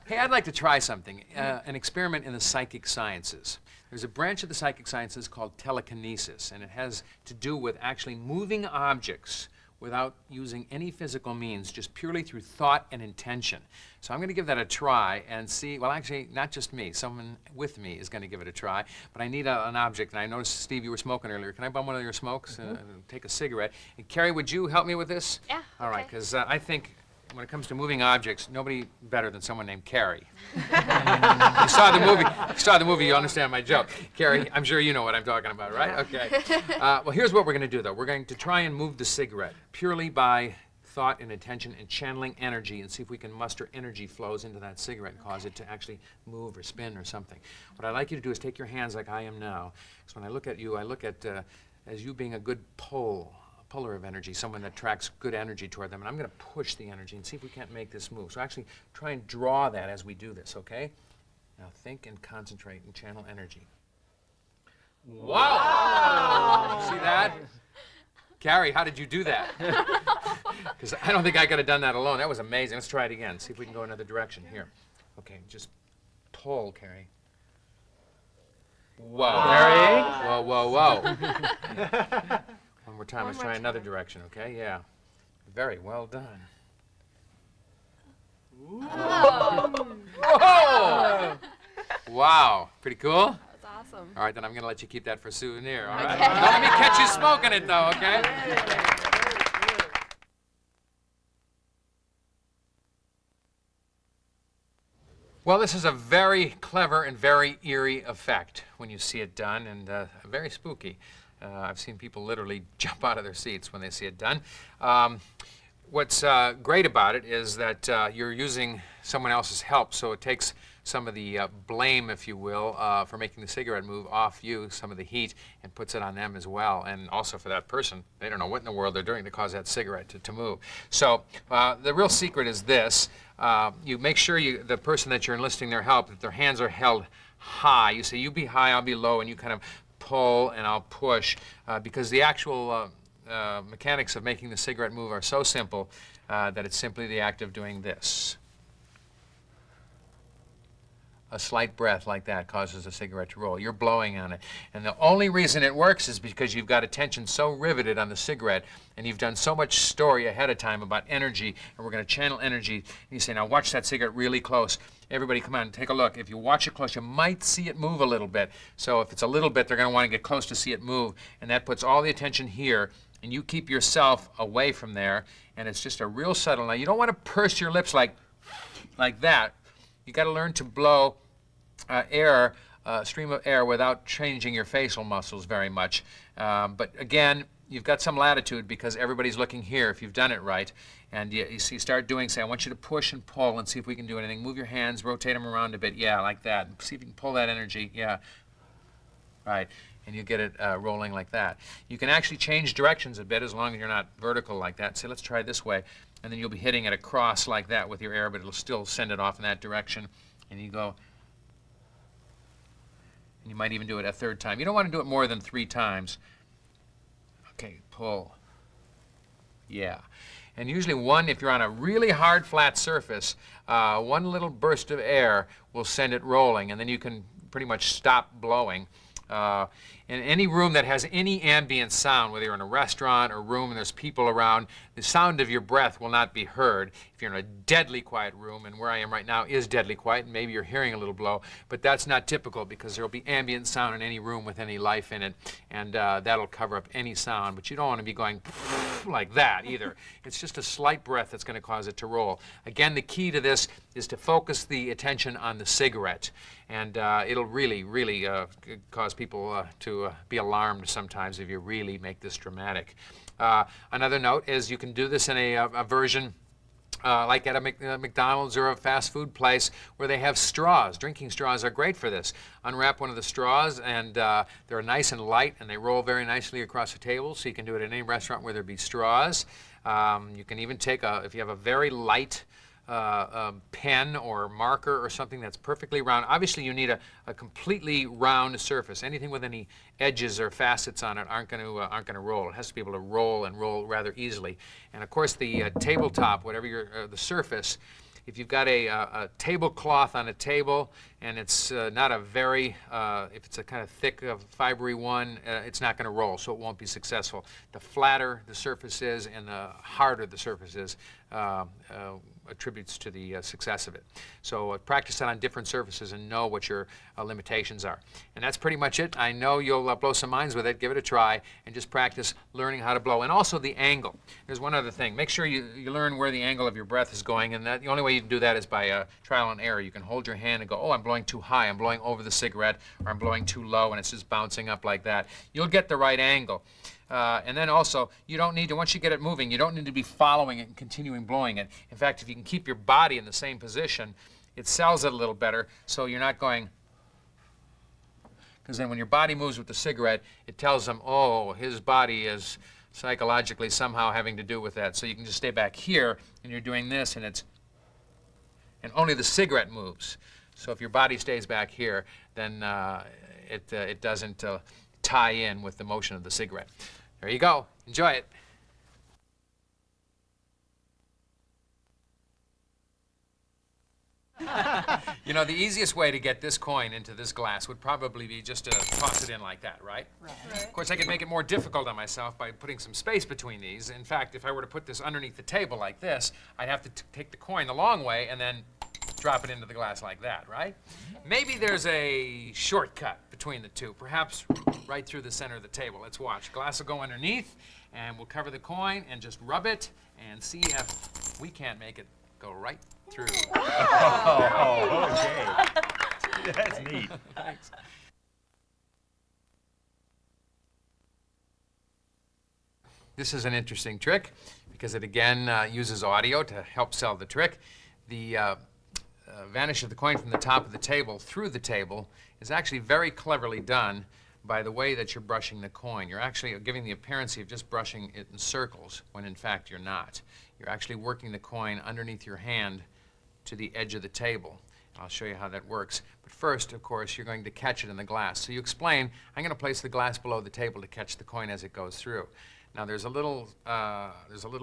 Hey, I'd like to try something, an experiment in the psychic sciences. There's a branch of the psychic sciences called telekinesis, and it has to do with actually moving objects without using any physical means, just purely through thought and intention. So I'm going to give that a try and see, well, actually, not just me, someone with me is going to give it a try, but I need an object, and I noticed, Steve, you were smoking earlier. Can I bum one of your smokes and take a cigarette? And Carrie, would you help me with this? Yeah, All right, because I think when it comes to moving objects, nobody better than someone named Carrie. You saw the movie, you understand my joke. Carrie, I'm sure you know what I'm talking about, right? Okay. Well, here's what we're going to do, though. We're going to try and move the cigarette purely by thought and intention and channeling energy and see if we can muster energy flows into that cigarette and cause it to actually move or spin or something. What I'd like you to do is take your hands like I am now. So when I look at you, I look at as you being a good puller of energy, someone that tracks good energy toward them, and I'm going to push the energy and see if we can't make this move. So actually try and draw that as we do this, okay? Now think and concentrate and channel energy. Wow! See that? Carrie, how did you do that? Because I don't think I could have done that alone. That was amazing. Let's try it again. See if we can go another direction. Here. Okay, just pull, Carrie. Whoa. Carrie? Whoa, whoa, whoa. One more time. Let's try another direction, okay? Yeah. Very well done. Whoa! Wow. Pretty cool? That's awesome. All right, then I'm going to let you keep that for a souvenir, all right? Don't let me catch you smoking it, though, okay? Well, this is a very clever and very eerie effect when you see it done, and very spooky. I've seen people literally jump out of their seats when they see it done. What's great about it is that you're using someone else's help, so it takes some of the blame, if you will, for making the cigarette move off you, some of the heat, and puts it on them as well. And also for that person, they don't know what in the world they're doing to cause that cigarette to move. So the real secret is this. You make sure the person that you're enlisting their help, that their hands are held high. You say, you be high, I'll be low, and you kind of pull and I'll push, because the actual mechanics of making the cigarette move are so simple that it's simply the act of doing this. A slight breath like that causes a cigarette to roll. You're blowing on it. And the only reason it works is because you've got attention so riveted on the cigarette, and you've done so much story ahead of time about energy, and we're going to channel energy. And you say, now watch that cigarette really close. Everybody, come on, take a look. If you watch it close, you might see it move a little bit. So if it's a little bit, they're going to want to get close to see it move. And that puts all the attention here, and you keep yourself away from there, and it's just a real subtle. Now, you don't want to purse your lips like that. You got to learn to blow air stream of air without changing your facial muscles very much. But again, you've got some latitude because everybody's looking here if you've done it right. And you start doing, say, I want you to push and pull and see if we can do anything. Move your hands, rotate them around a bit. Yeah, like that. See if you can pull that energy. Yeah. Right. And you get it rolling like that. You can actually change directions a bit as long as you're not vertical like that. Say, let's try it this way. And then you'll be hitting it across like that with your air, but it'll still send it off in that direction. And you go. And you might even do it a third time. You don't want to do it more than 3 times. Okay, pull. Yeah. And usually if you're on a really hard, flat surface, one little burst of air will send it rolling, and then you can pretty much stop blowing. In any room that has any ambient sound, whether you're in a restaurant or room and there's people around, the sound of your breath will not be heard. If you're in a deadly quiet room, and where I am right now is deadly quiet, and maybe you're hearing a little blow, but that's not typical because there will be ambient sound in any room with any life in it, and that'll cover up any sound. But you don't want to be going like that either. It's just a slight breath that's going to cause it to roll. Again, the key to this is to focus the attention on the cigarette, and it'll really, really cause people to be alarmed sometimes if you really make this dramatic. Another note is you can do this in a version like at a McDonald's or a fast food place where they have straws. Drinking straws are great for this. Unwrap one of the straws, and they're nice and light, and they roll very nicely across the table, so you can do it at any restaurant where there be straws. You can even take if you have a very light pen or marker or something that's perfectly round. Obviously, you need a completely round surface. Anything with any edges or facets on it aren't going to roll. It has to be able to roll and roll rather easily. And of course, the tabletop, whatever the surface, if you've got a tablecloth on a table and it's not a very, if it's a kind of thick, fibery one, it's not going to roll, so it won't be successful. The flatter the surface is and the harder the surface is, attributes to the success of it. So practice that on different surfaces and know what your limitations are. And that's pretty much it. I know you'll blow some minds with it. Give it a try and just practice learning how to blow. And also the angle. There's one other thing. Make sure you learn where the angle of your breath is going, and the only way you can do that is by trial and error. You can hold your hand and go, oh, I'm blowing too high, I'm blowing over the cigarette, or I'm blowing too low, and it's just bouncing up like that. You'll get the right angle. And then also, you don't need to, once you get it moving, you don't need to be following it and continuing blowing it. In fact, if you can keep your body in the same position, it sells it a little better, so you're not going, because then when your body moves with the cigarette, it tells them, oh, his body is psychologically somehow having to do with that. So you can just stay back here, and you're doing this, and only the cigarette moves. So if your body stays back here, then it doesn't tie in with the motion of the cigarette. There you go. Enjoy it. You know, the easiest way to get this coin into this glass would probably be just to toss it in like that, right? Right. Of course, I could make it more difficult on myself by putting some space between these. In fact, if I were to put this underneath the table like this, I'd have to take the coin the long way and then drop it into the glass like that, right? Maybe there's a shortcut between the two, perhaps right through the center of the table. Let's watch. Glass will go underneath, and we'll cover the coin and just rub it and see if we can't make it go right through. Oh, okay. That's neat. Thanks. This is an interesting trick because it again uses audio to help sell the trick. The vanish of the coin from the top of the table through the table is actually very cleverly done by the way that you're brushing the coin. You're actually giving the appearance of just brushing it in circles when in fact you're not. You're actually working the coin underneath your hand to the edge of the table. I'll show you how that works. But first, of course, you're going to catch it in the glass. So you explain, I'm going to place the glass below the table to catch the coin as it goes through. Now there's a little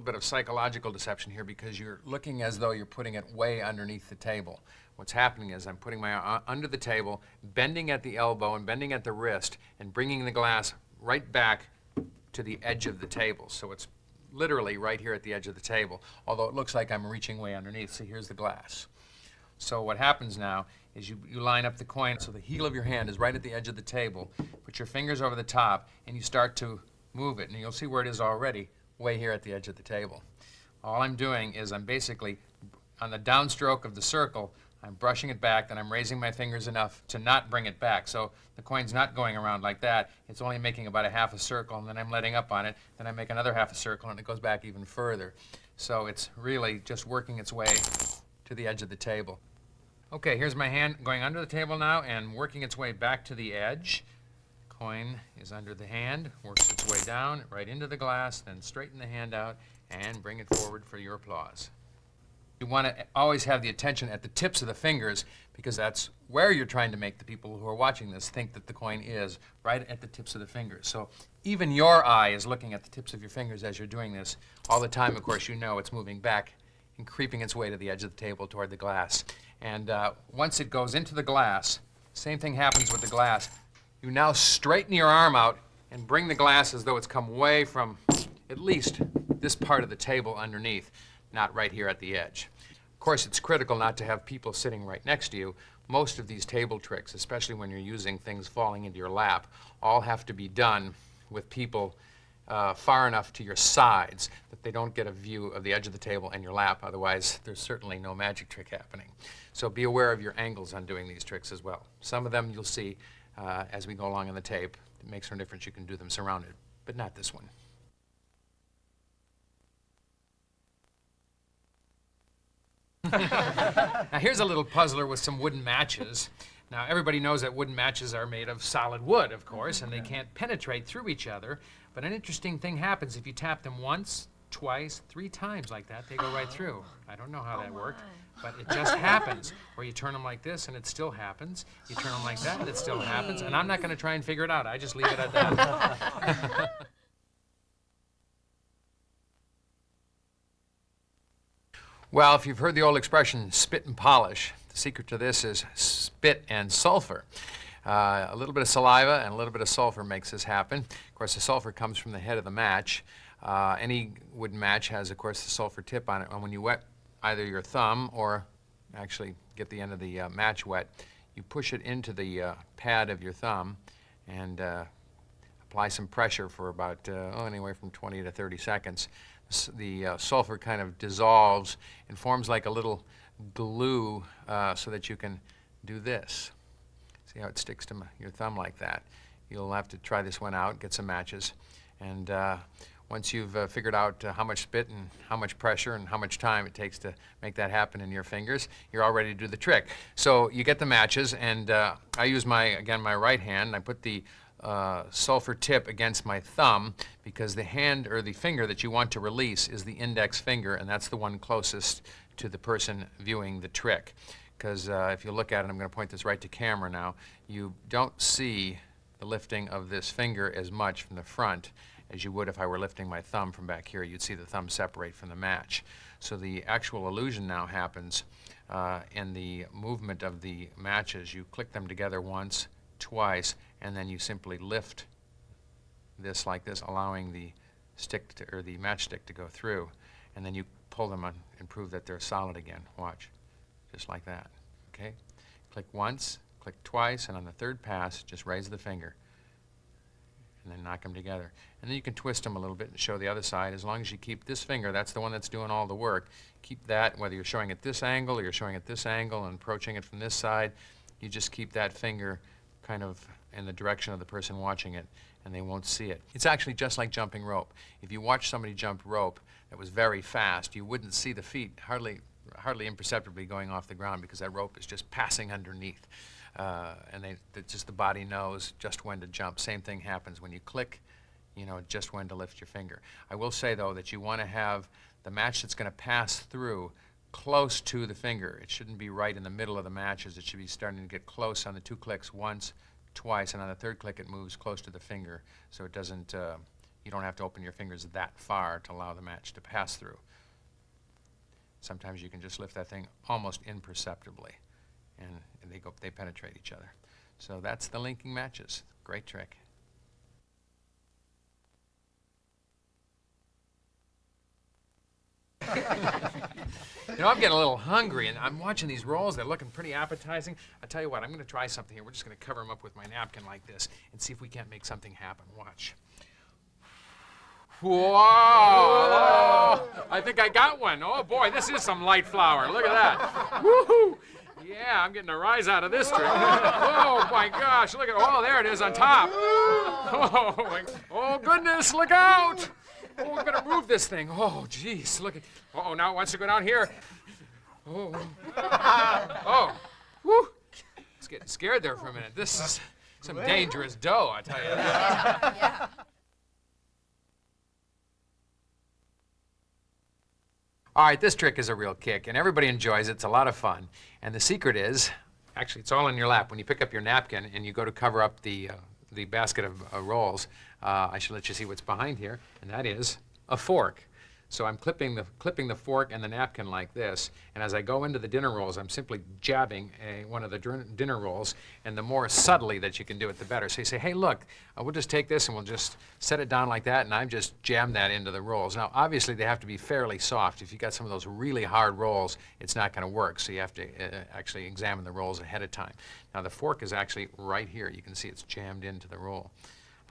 bit of psychological deception here because you're looking as though you're putting it way underneath the table. What's happening is I'm putting my arm under the table, bending at the elbow and bending at the wrist, and bringing the glass right back to the edge of the table. So it's literally right here at the edge of the table, although it looks like I'm reaching way underneath. So here's the glass. So what happens now is you line up the coin so the heel of your hand is right at the edge of the table. Put your fingers over the top, and you start to move it, and you'll see where it is already, way here at the edge of the table. All I'm doing is I'm basically, on the downstroke of the circle, I'm brushing it back, then I'm raising my fingers enough to not bring it back. So the coin's not going around like that. It's only making about a half a circle, and then I'm letting up on it. Then I make another half a circle, and it goes back even further. So it's really just working its way to the edge of the table. Okay, here's my hand going under the table now and working its way back to the edge. Coin is under the hand, works its way down, right into the glass, then straighten the hand out and bring it forward for your applause. You want to always have the attention at the tips of the fingers because that's where you're trying to make the people who are watching this think that the coin is, right at the tips of the fingers. So even your eye is looking at the tips of your fingers as you're doing this. All the time, of course, you know it's moving back and creeping its way to the edge of the table toward the glass. And once it goes into the glass, same thing happens with the glass. You now straighten your arm out and bring the glass as though it's come way from at least this part of the table underneath, not right here at the edge. Of course, it's critical not to have people sitting right next to you. Most of these table tricks, especially when you're using things falling into your lap, all have to be done with people far enough to your sides that they don't get a view of the edge of the table and your lap. Otherwise, there's certainly no magic trick happening. So be aware of your angles on doing these tricks as well. Some of them you'll see as we go along in the tape. It makes no difference. You can do them surrounded, but not this one. Now here's a little puzzler with some wooden matches. Now everybody knows that wooden matches are made of solid wood, of course, and they can't penetrate through each other. But an interesting thing happens if you tap them once, twice, 3 times like that, they go right through. I don't know how that worked, but it just happens. Or you turn them like this and it still happens. You turn them like that and it still happens. And I'm not going to try and figure it out. I just leave it at that. Well, if you've heard the old expression, spit and polish, the secret to this is spit and sulfur. A little bit of saliva and a little bit of sulfur makes this happen. Of course, the sulfur comes from the head of the match. Any wooden match has, of course, the sulfur tip on it. And when you wet either your thumb or actually get the end of the match wet, you push it into the pad of your thumb and apply some pressure for about anywhere from 20 to 30 seconds. The sulfur kind of dissolves and forms like a little glue so that you can do this. See how it sticks to your thumb like that? You'll have to try this one out, get some matches, and once you've figured out how much spit and how much pressure and how much time it takes to make that happen in your fingers, you're all ready to do the trick. So you get the matches, and I use my right hand, and I put the sulfur tip against my thumb because the hand or the finger that you want to release is the index finger, and that's the one closest to the person viewing the trick. Because if you look at it, I'm going to point this right to camera now, you don't see the lifting of this finger as much from the front as you would if I were lifting my thumb from back here. You'd see the thumb separate from the match. So the actual illusion now happens in the movement of the matches. You click them together once, twice, and then you simply lift this like this, allowing the stick to, or the matchstick to go through, and then you pull them on and prove that they're solid again. Watch, just like that. Okay, click once, click twice, and on the third pass, just raise the finger, and then knock them together. And then you can twist them a little bit and show the other side. As long as you keep this finger, that's the one that's doing all the work. Keep that, whether you're showing it this angle or you're showing it this angle and approaching it from this side, you just keep that finger kind of in the direction of the person watching it, and they won't see it. It's actually just like jumping rope. If you watch somebody jump rope that was very fast, you wouldn't see the feet hardly imperceptibly going off the ground because that rope is just passing underneath. And just the body knows just when to jump. Same thing happens when you click, you know just when to lift your finger. I will say, though, that you want to have the match that's going to pass through close to the finger. It shouldn't be right in the middle of the matches. It should be starting to get close on the 2 clicks, once, twice, and on the 3rd click it moves close to the finger, so it doesn't, you don't have to open your fingers that far to allow the match to pass through. Sometimes you can just lift that thing almost imperceptibly, and they penetrate each other. So that's the linking matches. Great trick. You know, I'm getting a little hungry, and I'm watching these rolls. They're looking pretty appetizing. I tell you what, I'm going to try something here. We're just going to cover them up with my napkin like this and see if we can't make something happen. Watch. Whoa! I think I got one. Oh boy, this is some light flour. Look at that. Woohoo! Yeah, I'm getting a rise out of this trick. Oh, my gosh, look at, oh, there it is on top. Oh, goodness, look out. Oh, we better move this thing. Oh, jeez, look at, oh, now it wants to go down here. Oh, oh, whew. I was getting scared there for a minute. This is some dangerous dough, I tell you. Yeah. All right, this trick is a real kick, and everybody enjoys it. It's a lot of fun. And the secret is, actually, it's all in your lap. When you pick up your napkin and you go to cover up the basket of rolls, I should let you see what's behind here, and that is a fork. So I'm clipping the fork and the napkin like this, and as I go into the dinner rolls, I'm simply jabbing one of the dinner rolls, and the more subtly that you can do it, the better. So you say, hey, look, we'll just take this and we'll just set it down like that, and I've just jammed that into the rolls. Now, obviously, they have to be fairly soft. If you've got some of those really hard rolls, it's not going to work, so you have to actually examine the rolls ahead of time. Now, the fork is actually right here. You can see it's jammed into the roll.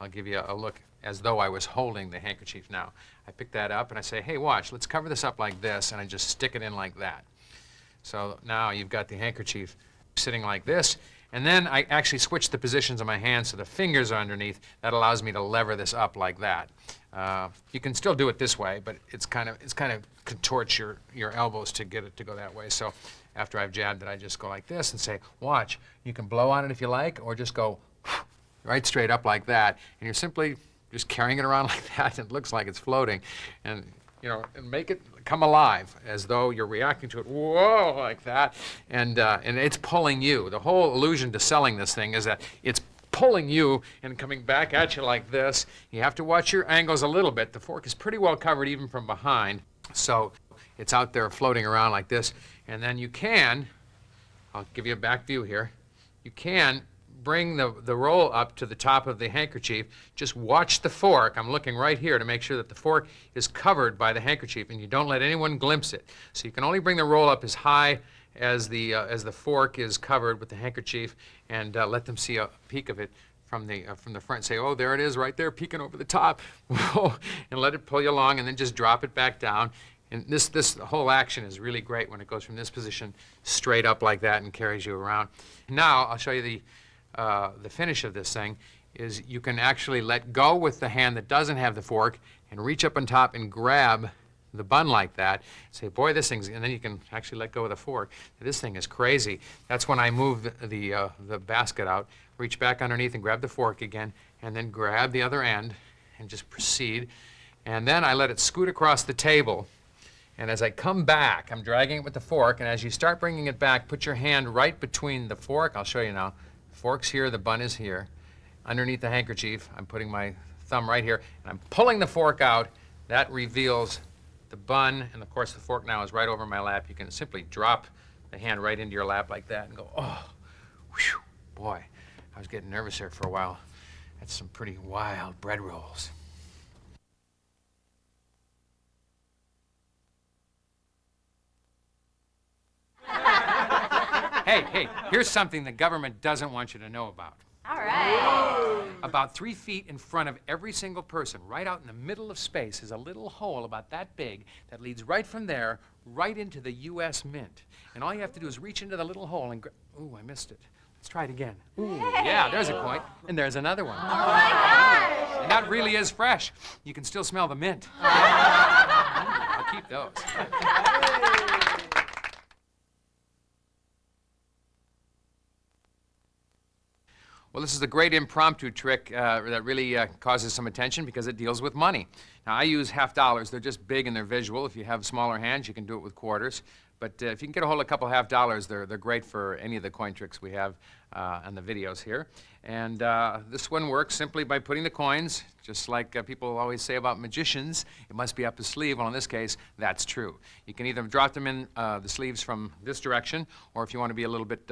I'll give you a look as though I was holding the handkerchief now. I pick that up and I say, hey, watch, let's cover this up like this, and I just stick it in like that. So now you've got the handkerchief sitting like this, and then I actually switch the positions of my hands so the fingers are underneath. That allows me to lever this up like that. You can still do it this way, but it's kind of contorts your elbows to get it to go that way. So after I've jabbed it, I just go like this and say, watch, you can blow on it if you like, or just go right straight up like that, and you're simply just carrying it around like that. It looks like it's floating, and and make it come alive as though you're reacting to it. Whoa, like that, and it's pulling you. The whole illusion to selling this thing is that it's pulling you and coming back at you like this. You have to watch your angles a little bit. The fork is pretty well covered even from behind, so it's out there floating around like this, and then you can. I'll give you a back view here. You can bring the roll up to the top of the handkerchief. Just watch the fork. I'm looking right here to make sure that the fork is covered by the handkerchief, and you don't let anyone glimpse it. So you can only bring the roll up as high as the fork is covered with the handkerchief, and let them see a peek of it from the front. Say, oh, there it is right there peeking over the top. And let it pull you along, and then just drop it back down. And this whole action is really great when it goes from this position straight up like that and carries you around. Now I'll show you the finish of this thing. Is you can actually let go with the hand that doesn't have the fork and reach up on top and grab the bun like that. Say, boy, this thing's, and then you can actually let go of the fork. This thing is crazy. That's when I move the basket out, reach back underneath and grab the fork again, and then grab the other end and just proceed. And then I let it scoot across the table. And as I come back, I'm dragging it with the fork, and as you start bringing it back, put your hand right between the fork. I'll show you now. The fork's here, the bun is here. Underneath the handkerchief, I'm putting my thumb right here, and I'm pulling the fork out. That reveals the bun, and of course the fork now is right over my lap. You can simply drop the hand right into your lap like that and go, oh, whew, boy, I was getting nervous here for a while. That's some pretty wild bread rolls. Hey, here's something the government doesn't want you to know about. All right. About 3 feet in front of every single person, right out in the middle of space, is a little hole about that big that leads right from there right into the U.S. Mint. And all you have to do is reach into the little hole and ooh, I missed it. Let's try it again. Ooh, yeah, there's a point. And there's another one. Oh my gosh! And that really is fresh. You can still smell the mint. I'll keep those. Well, this is a great impromptu trick that really causes some attention because it deals with money. Now, I use half dollars. They're just big and they're visual. If you have smaller hands, you can do it with quarters. But if you can get a hold of a couple half dollars, they're great for any of the coin tricks we have on the videos here. And this one works simply by putting the coins, just like people always say about magicians, it must be up his sleeve. Well, in this case, that's true. You can either drop them in the sleeves from this direction, or if you want to be a little bit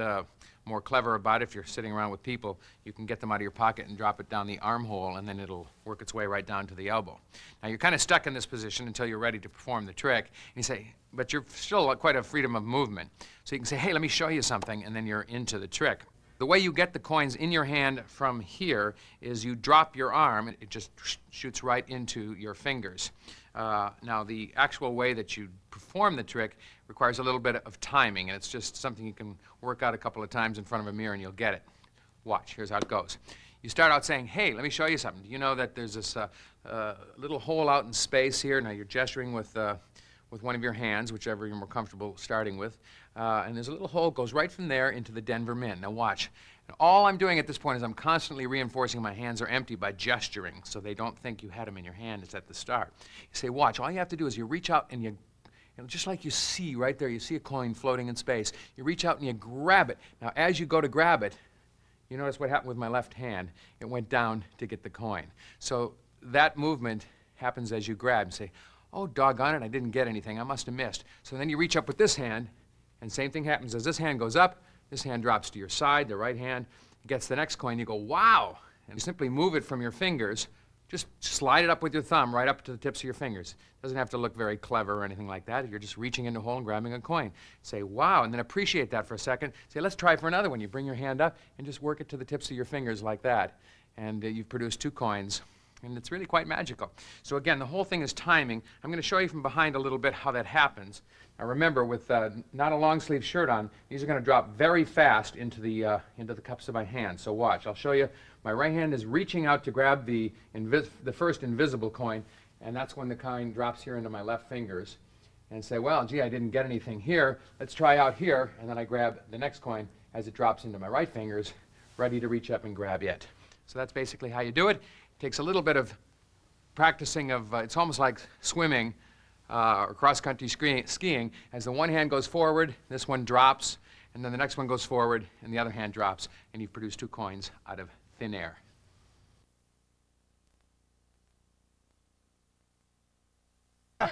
more clever about it, if you're sitting around with people, you can get them out of your pocket and drop it down the armhole, and then it'll work its way right down to the elbow. Now, you're kind of stuck in this position until you're ready to perform the trick. And you say, but you're still quite a freedom of movement. So you can say, hey, let me show you something, and then you're into the trick. The way you get the coins in your hand from here is you drop your arm, and it just shoots right into your fingers. Now, the actual way that you perform the trick requires a little bit of timing, and it's just something you can work out a couple of times in front of a mirror and you'll get it. Watch, here's how it goes. You start out saying, hey, let me show you something. Do you know that there's this little hole out in space here? Now you're gesturing with one of your hands, whichever you're more comfortable starting with. And there's a little hole, goes right from there into the Denver Mint. Now watch. And all I'm doing at this point is I'm constantly reinforcing my hands are empty by gesturing, so they don't think you had them in your hand. It's at the start. You say, watch. All you have to do is you reach out and you know, just like you see right there, you see a coin floating in space. You reach out and you grab it. Now, as you go to grab it, you notice what happened with my left hand. It went down to get the coin. So that movement happens as you grab and say, oh, doggone it, I didn't get anything. I must have missed. So then you reach up with this hand, and same thing happens. As this hand goes up, this hand drops to your side, the right hand gets the next coin. You go, wow! And you simply move it from your fingers. Just slide it up with your thumb right up to the tips of your fingers. Doesn't have to look very clever or anything like that. You're just reaching into a hole and grabbing a coin. Say, wow, and then appreciate that for a second. Say, let's try for another one. You bring your hand up and just work it to the tips of your fingers like that. And you've produced 2 coins. And it's really quite magical. So again, the whole thing is timing. I'm going to show you from behind a little bit how that happens. Now remember, with not a long sleeve shirt on, these are going to drop very fast into the cups of my hand. So watch. I'll show you. My right hand is reaching out to grab the first invisible coin, and that's when the coin drops here into my left fingers. And say, well, gee, I didn't get anything here. Let's try out here. And then I grab the next coin as it drops into my right fingers, ready to reach up and grab it. So that's basically how you do it. It takes a little bit of practicing of, it's almost like swimming or cross-country skiing. As the one hand goes forward, this one drops, and then the next one goes forward, and the other hand drops, and you've produced 2 coins out of thin air. I'm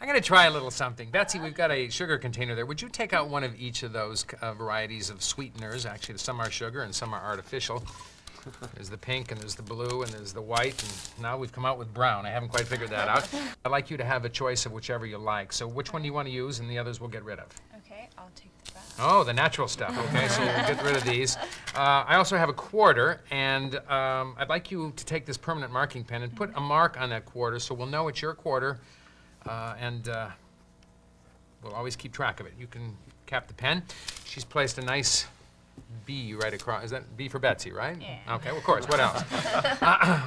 going to try a little something. Betsy, we've got a sugar container there. Would you take out one of each of those varieties of sweeteners? Actually, some are sugar and some are artificial. There's the pink, and there's the blue, and there's the white, and now we've come out with brown. I haven't quite figured that out. I'd like you to have a choice of whichever you like. So which one do you want to use, and the others we'll get rid of? Okay, I'll take the brown. Oh, the natural stuff. Okay, so we'll get rid of these. I also have a quarter, and I'd like you to take this permanent marking pen and put a mark on that quarter so we'll know it's your quarter, and we'll always keep track of it. You can cap the pen. She's placed a nice B right across. Is that B for Betsy, right? Yeah. Okay, well, of course. What else?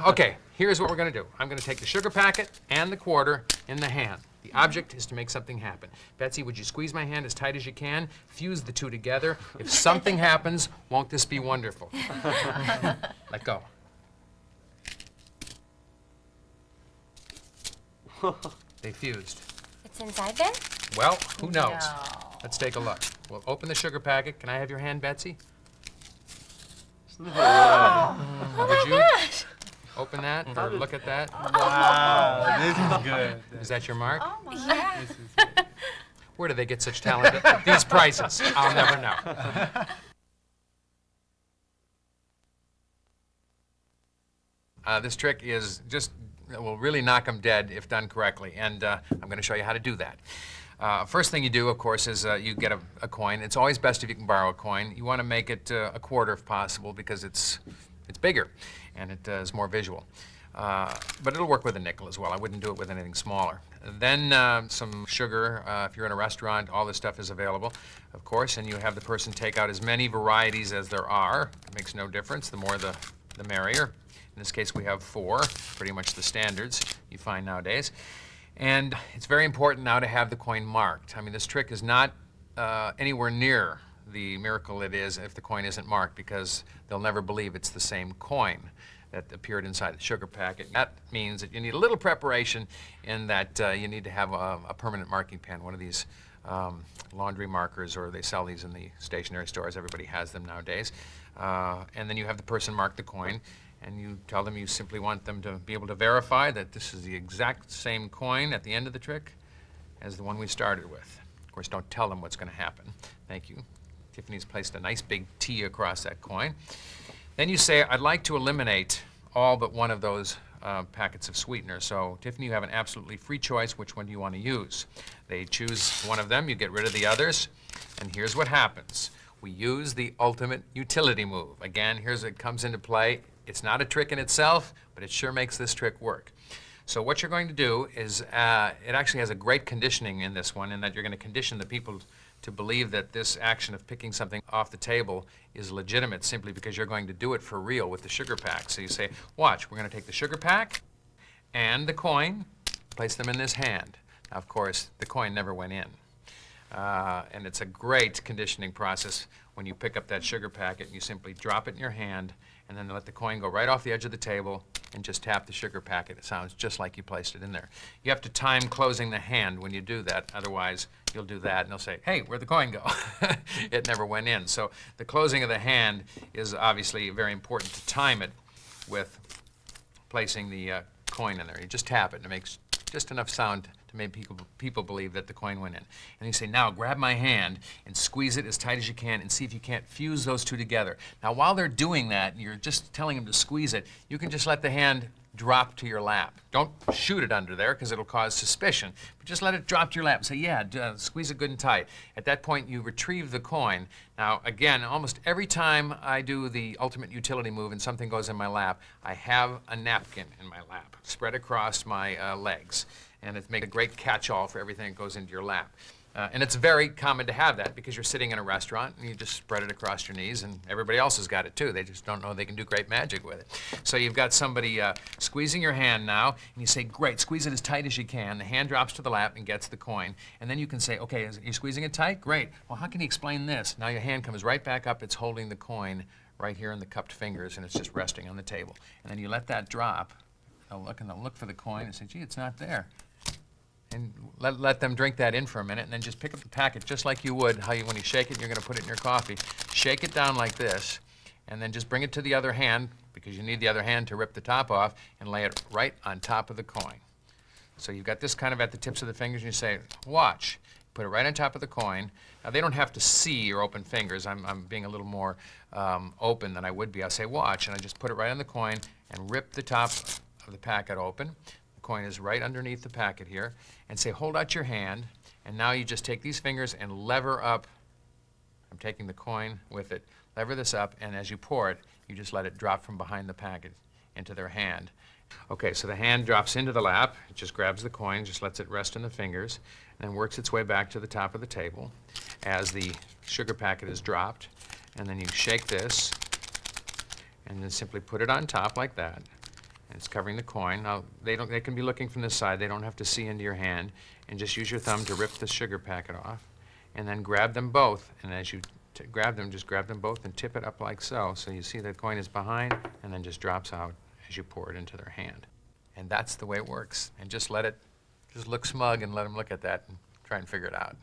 Okay, here's what we're going to do. I'm going to take the sugar packet and the quarter in the hand. The object is to make something happen. Betsy, would you squeeze my hand as tight as you can? Fuse the 2 together. If something happens, won't this be wonderful? Let go. They fused. It's inside then? Well, who knows? No. Let's take a look. We'll open the sugar packet. Can I have your hand, Betsy? Would you open that or look at that? Wow, this is good. Is that your mark? Oh my. Yeah. This is good. Where do they get such talent at these prices? I'll never know. This trick is just, will really knock them dead if done correctly, and I'm going to show you how to do that. First thing you do, of course, is you get a coin. It's always best if you can borrow a coin. You want to make it a quarter if possible because it's bigger and it is more visual. But it'll work with a nickel as well. I wouldn't do it with anything smaller. Then some sugar. If you're in a restaurant, all this stuff is available, of course, and you have the person take out as many varieties as there are. It makes no difference. The more the merrier. In this case, we have 4, pretty much the standards you find nowadays. And it's very important now to have the coin marked. I mean, this trick is not anywhere near the miracle it is if the coin isn't marked, because they'll never believe it's the same coin that appeared inside the sugar packet. That means that you need a little preparation in that you need to have a permanent marking pen, one of these laundry markers, or they sell these in the stationery stores. Everybody has them nowadays. And then you have the person mark the coin, and you tell them you simply want them to be able to verify that this is the exact same coin at the end of the trick as the one we started with. Of course, don't tell them what's going to happen. Thank you. Tiffany's placed a nice big T across that coin. Then you say, I'd like to eliminate all but one of those packets of sweetener. So, Tiffany, you have an absolutely free choice. Which one do you want to use? They choose one of them. You get rid of the others. And here's what happens. We use the ultimate utility move. Again, here's it comes into play. It's not a trick in itself, but it sure makes this trick work. So what you're going to do is, it actually has a great conditioning in this one, in that you're going to condition the people to believe that this action of picking something off the table is legitimate simply because you're going to do it for real with the sugar pack. So you say, watch, we're going to take the sugar pack and the coin, place them in this hand. Now, of course, the coin never went in. And it's a great conditioning process when you pick up that sugar packet and you simply drop it in your hand and then let the coin go right off the edge of the table and just tap the sugar packet. It sounds just like you placed it in there. You have to time closing the hand when you do that, otherwise you'll do that and they'll say, hey, where'd the coin go? It never went in. So the closing of the hand is obviously very important to time it with placing the coin in there. You just tap it and it makes just enough sound to make people believe that the coin went in. And you say, now grab my hand and squeeze it as tight as you can and see if you can't fuse those two together. Now while they're doing that, and you're just telling them to squeeze it, you can just let the hand drop to your lap. Don't shoot it under there because it'll cause suspicion, but just let it drop to your lap and say, yeah, squeeze it good and tight. At that point, you retrieve the coin. Now, again, almost every time I do the ultimate utility move and something goes in my lap, I have a napkin in my lap spread across my legs. And it makes a great catch-all for everything that goes into your lap. And it's very common to have that because you're sitting in a restaurant and you just spread it across your knees and everybody else has got it too. They just don't know they can do great magic with it. So you've got somebody squeezing your hand now and you say, great, squeeze it as tight as you can. The hand drops to the lap and gets the coin. And then you can say, okay, you're squeezing it tight? Great. Well, how can you explain this? Now your hand comes right back up. It's holding the coin right here in the cupped fingers and it's just resting on the table. And then you let that drop. They'll look for the coin and say, gee, it's not there. And let them drink that in for a minute and then just pick up the packet just like you would when you shake it, you're going to put it in your coffee. Shake it down like this and then just bring it to the other hand because you need the other hand to rip the top off and lay it right on top of the coin. So you've got this kind of at the tips of the fingers and you say, watch. Put it right on top of the coin. Now they don't have to see your open fingers. I'm being a little more open than I would be. I'll say watch and I just put it right on the coin and rip the top of the packet open. Coin is right underneath the packet here, and say hold out your hand, and now you just take these fingers and lever up. I'm taking the coin with it. Lever this up, and as you pour it, you just let it drop from behind the packet into their hand. Okay, so the hand drops into the lap. It just grabs the coin, just lets it rest in the fingers, and then works its way back to the top of the table as the sugar packet is dropped. And then you shake this, and then simply put it on top like that. It's covering the coin. Now, they can be looking from this side. They don't have to see into your hand. And just use your thumb to rip the sugar packet off. And then grab them both. And as you grab them, just grab them both and tip it up like so. So you see the coin is behind and then just drops out as you pour it into their hand. And that's the way it works. And just look smug and let them look at that and try and figure it out.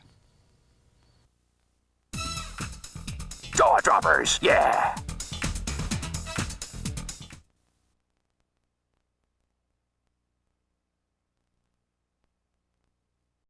Jaw droppers, yeah.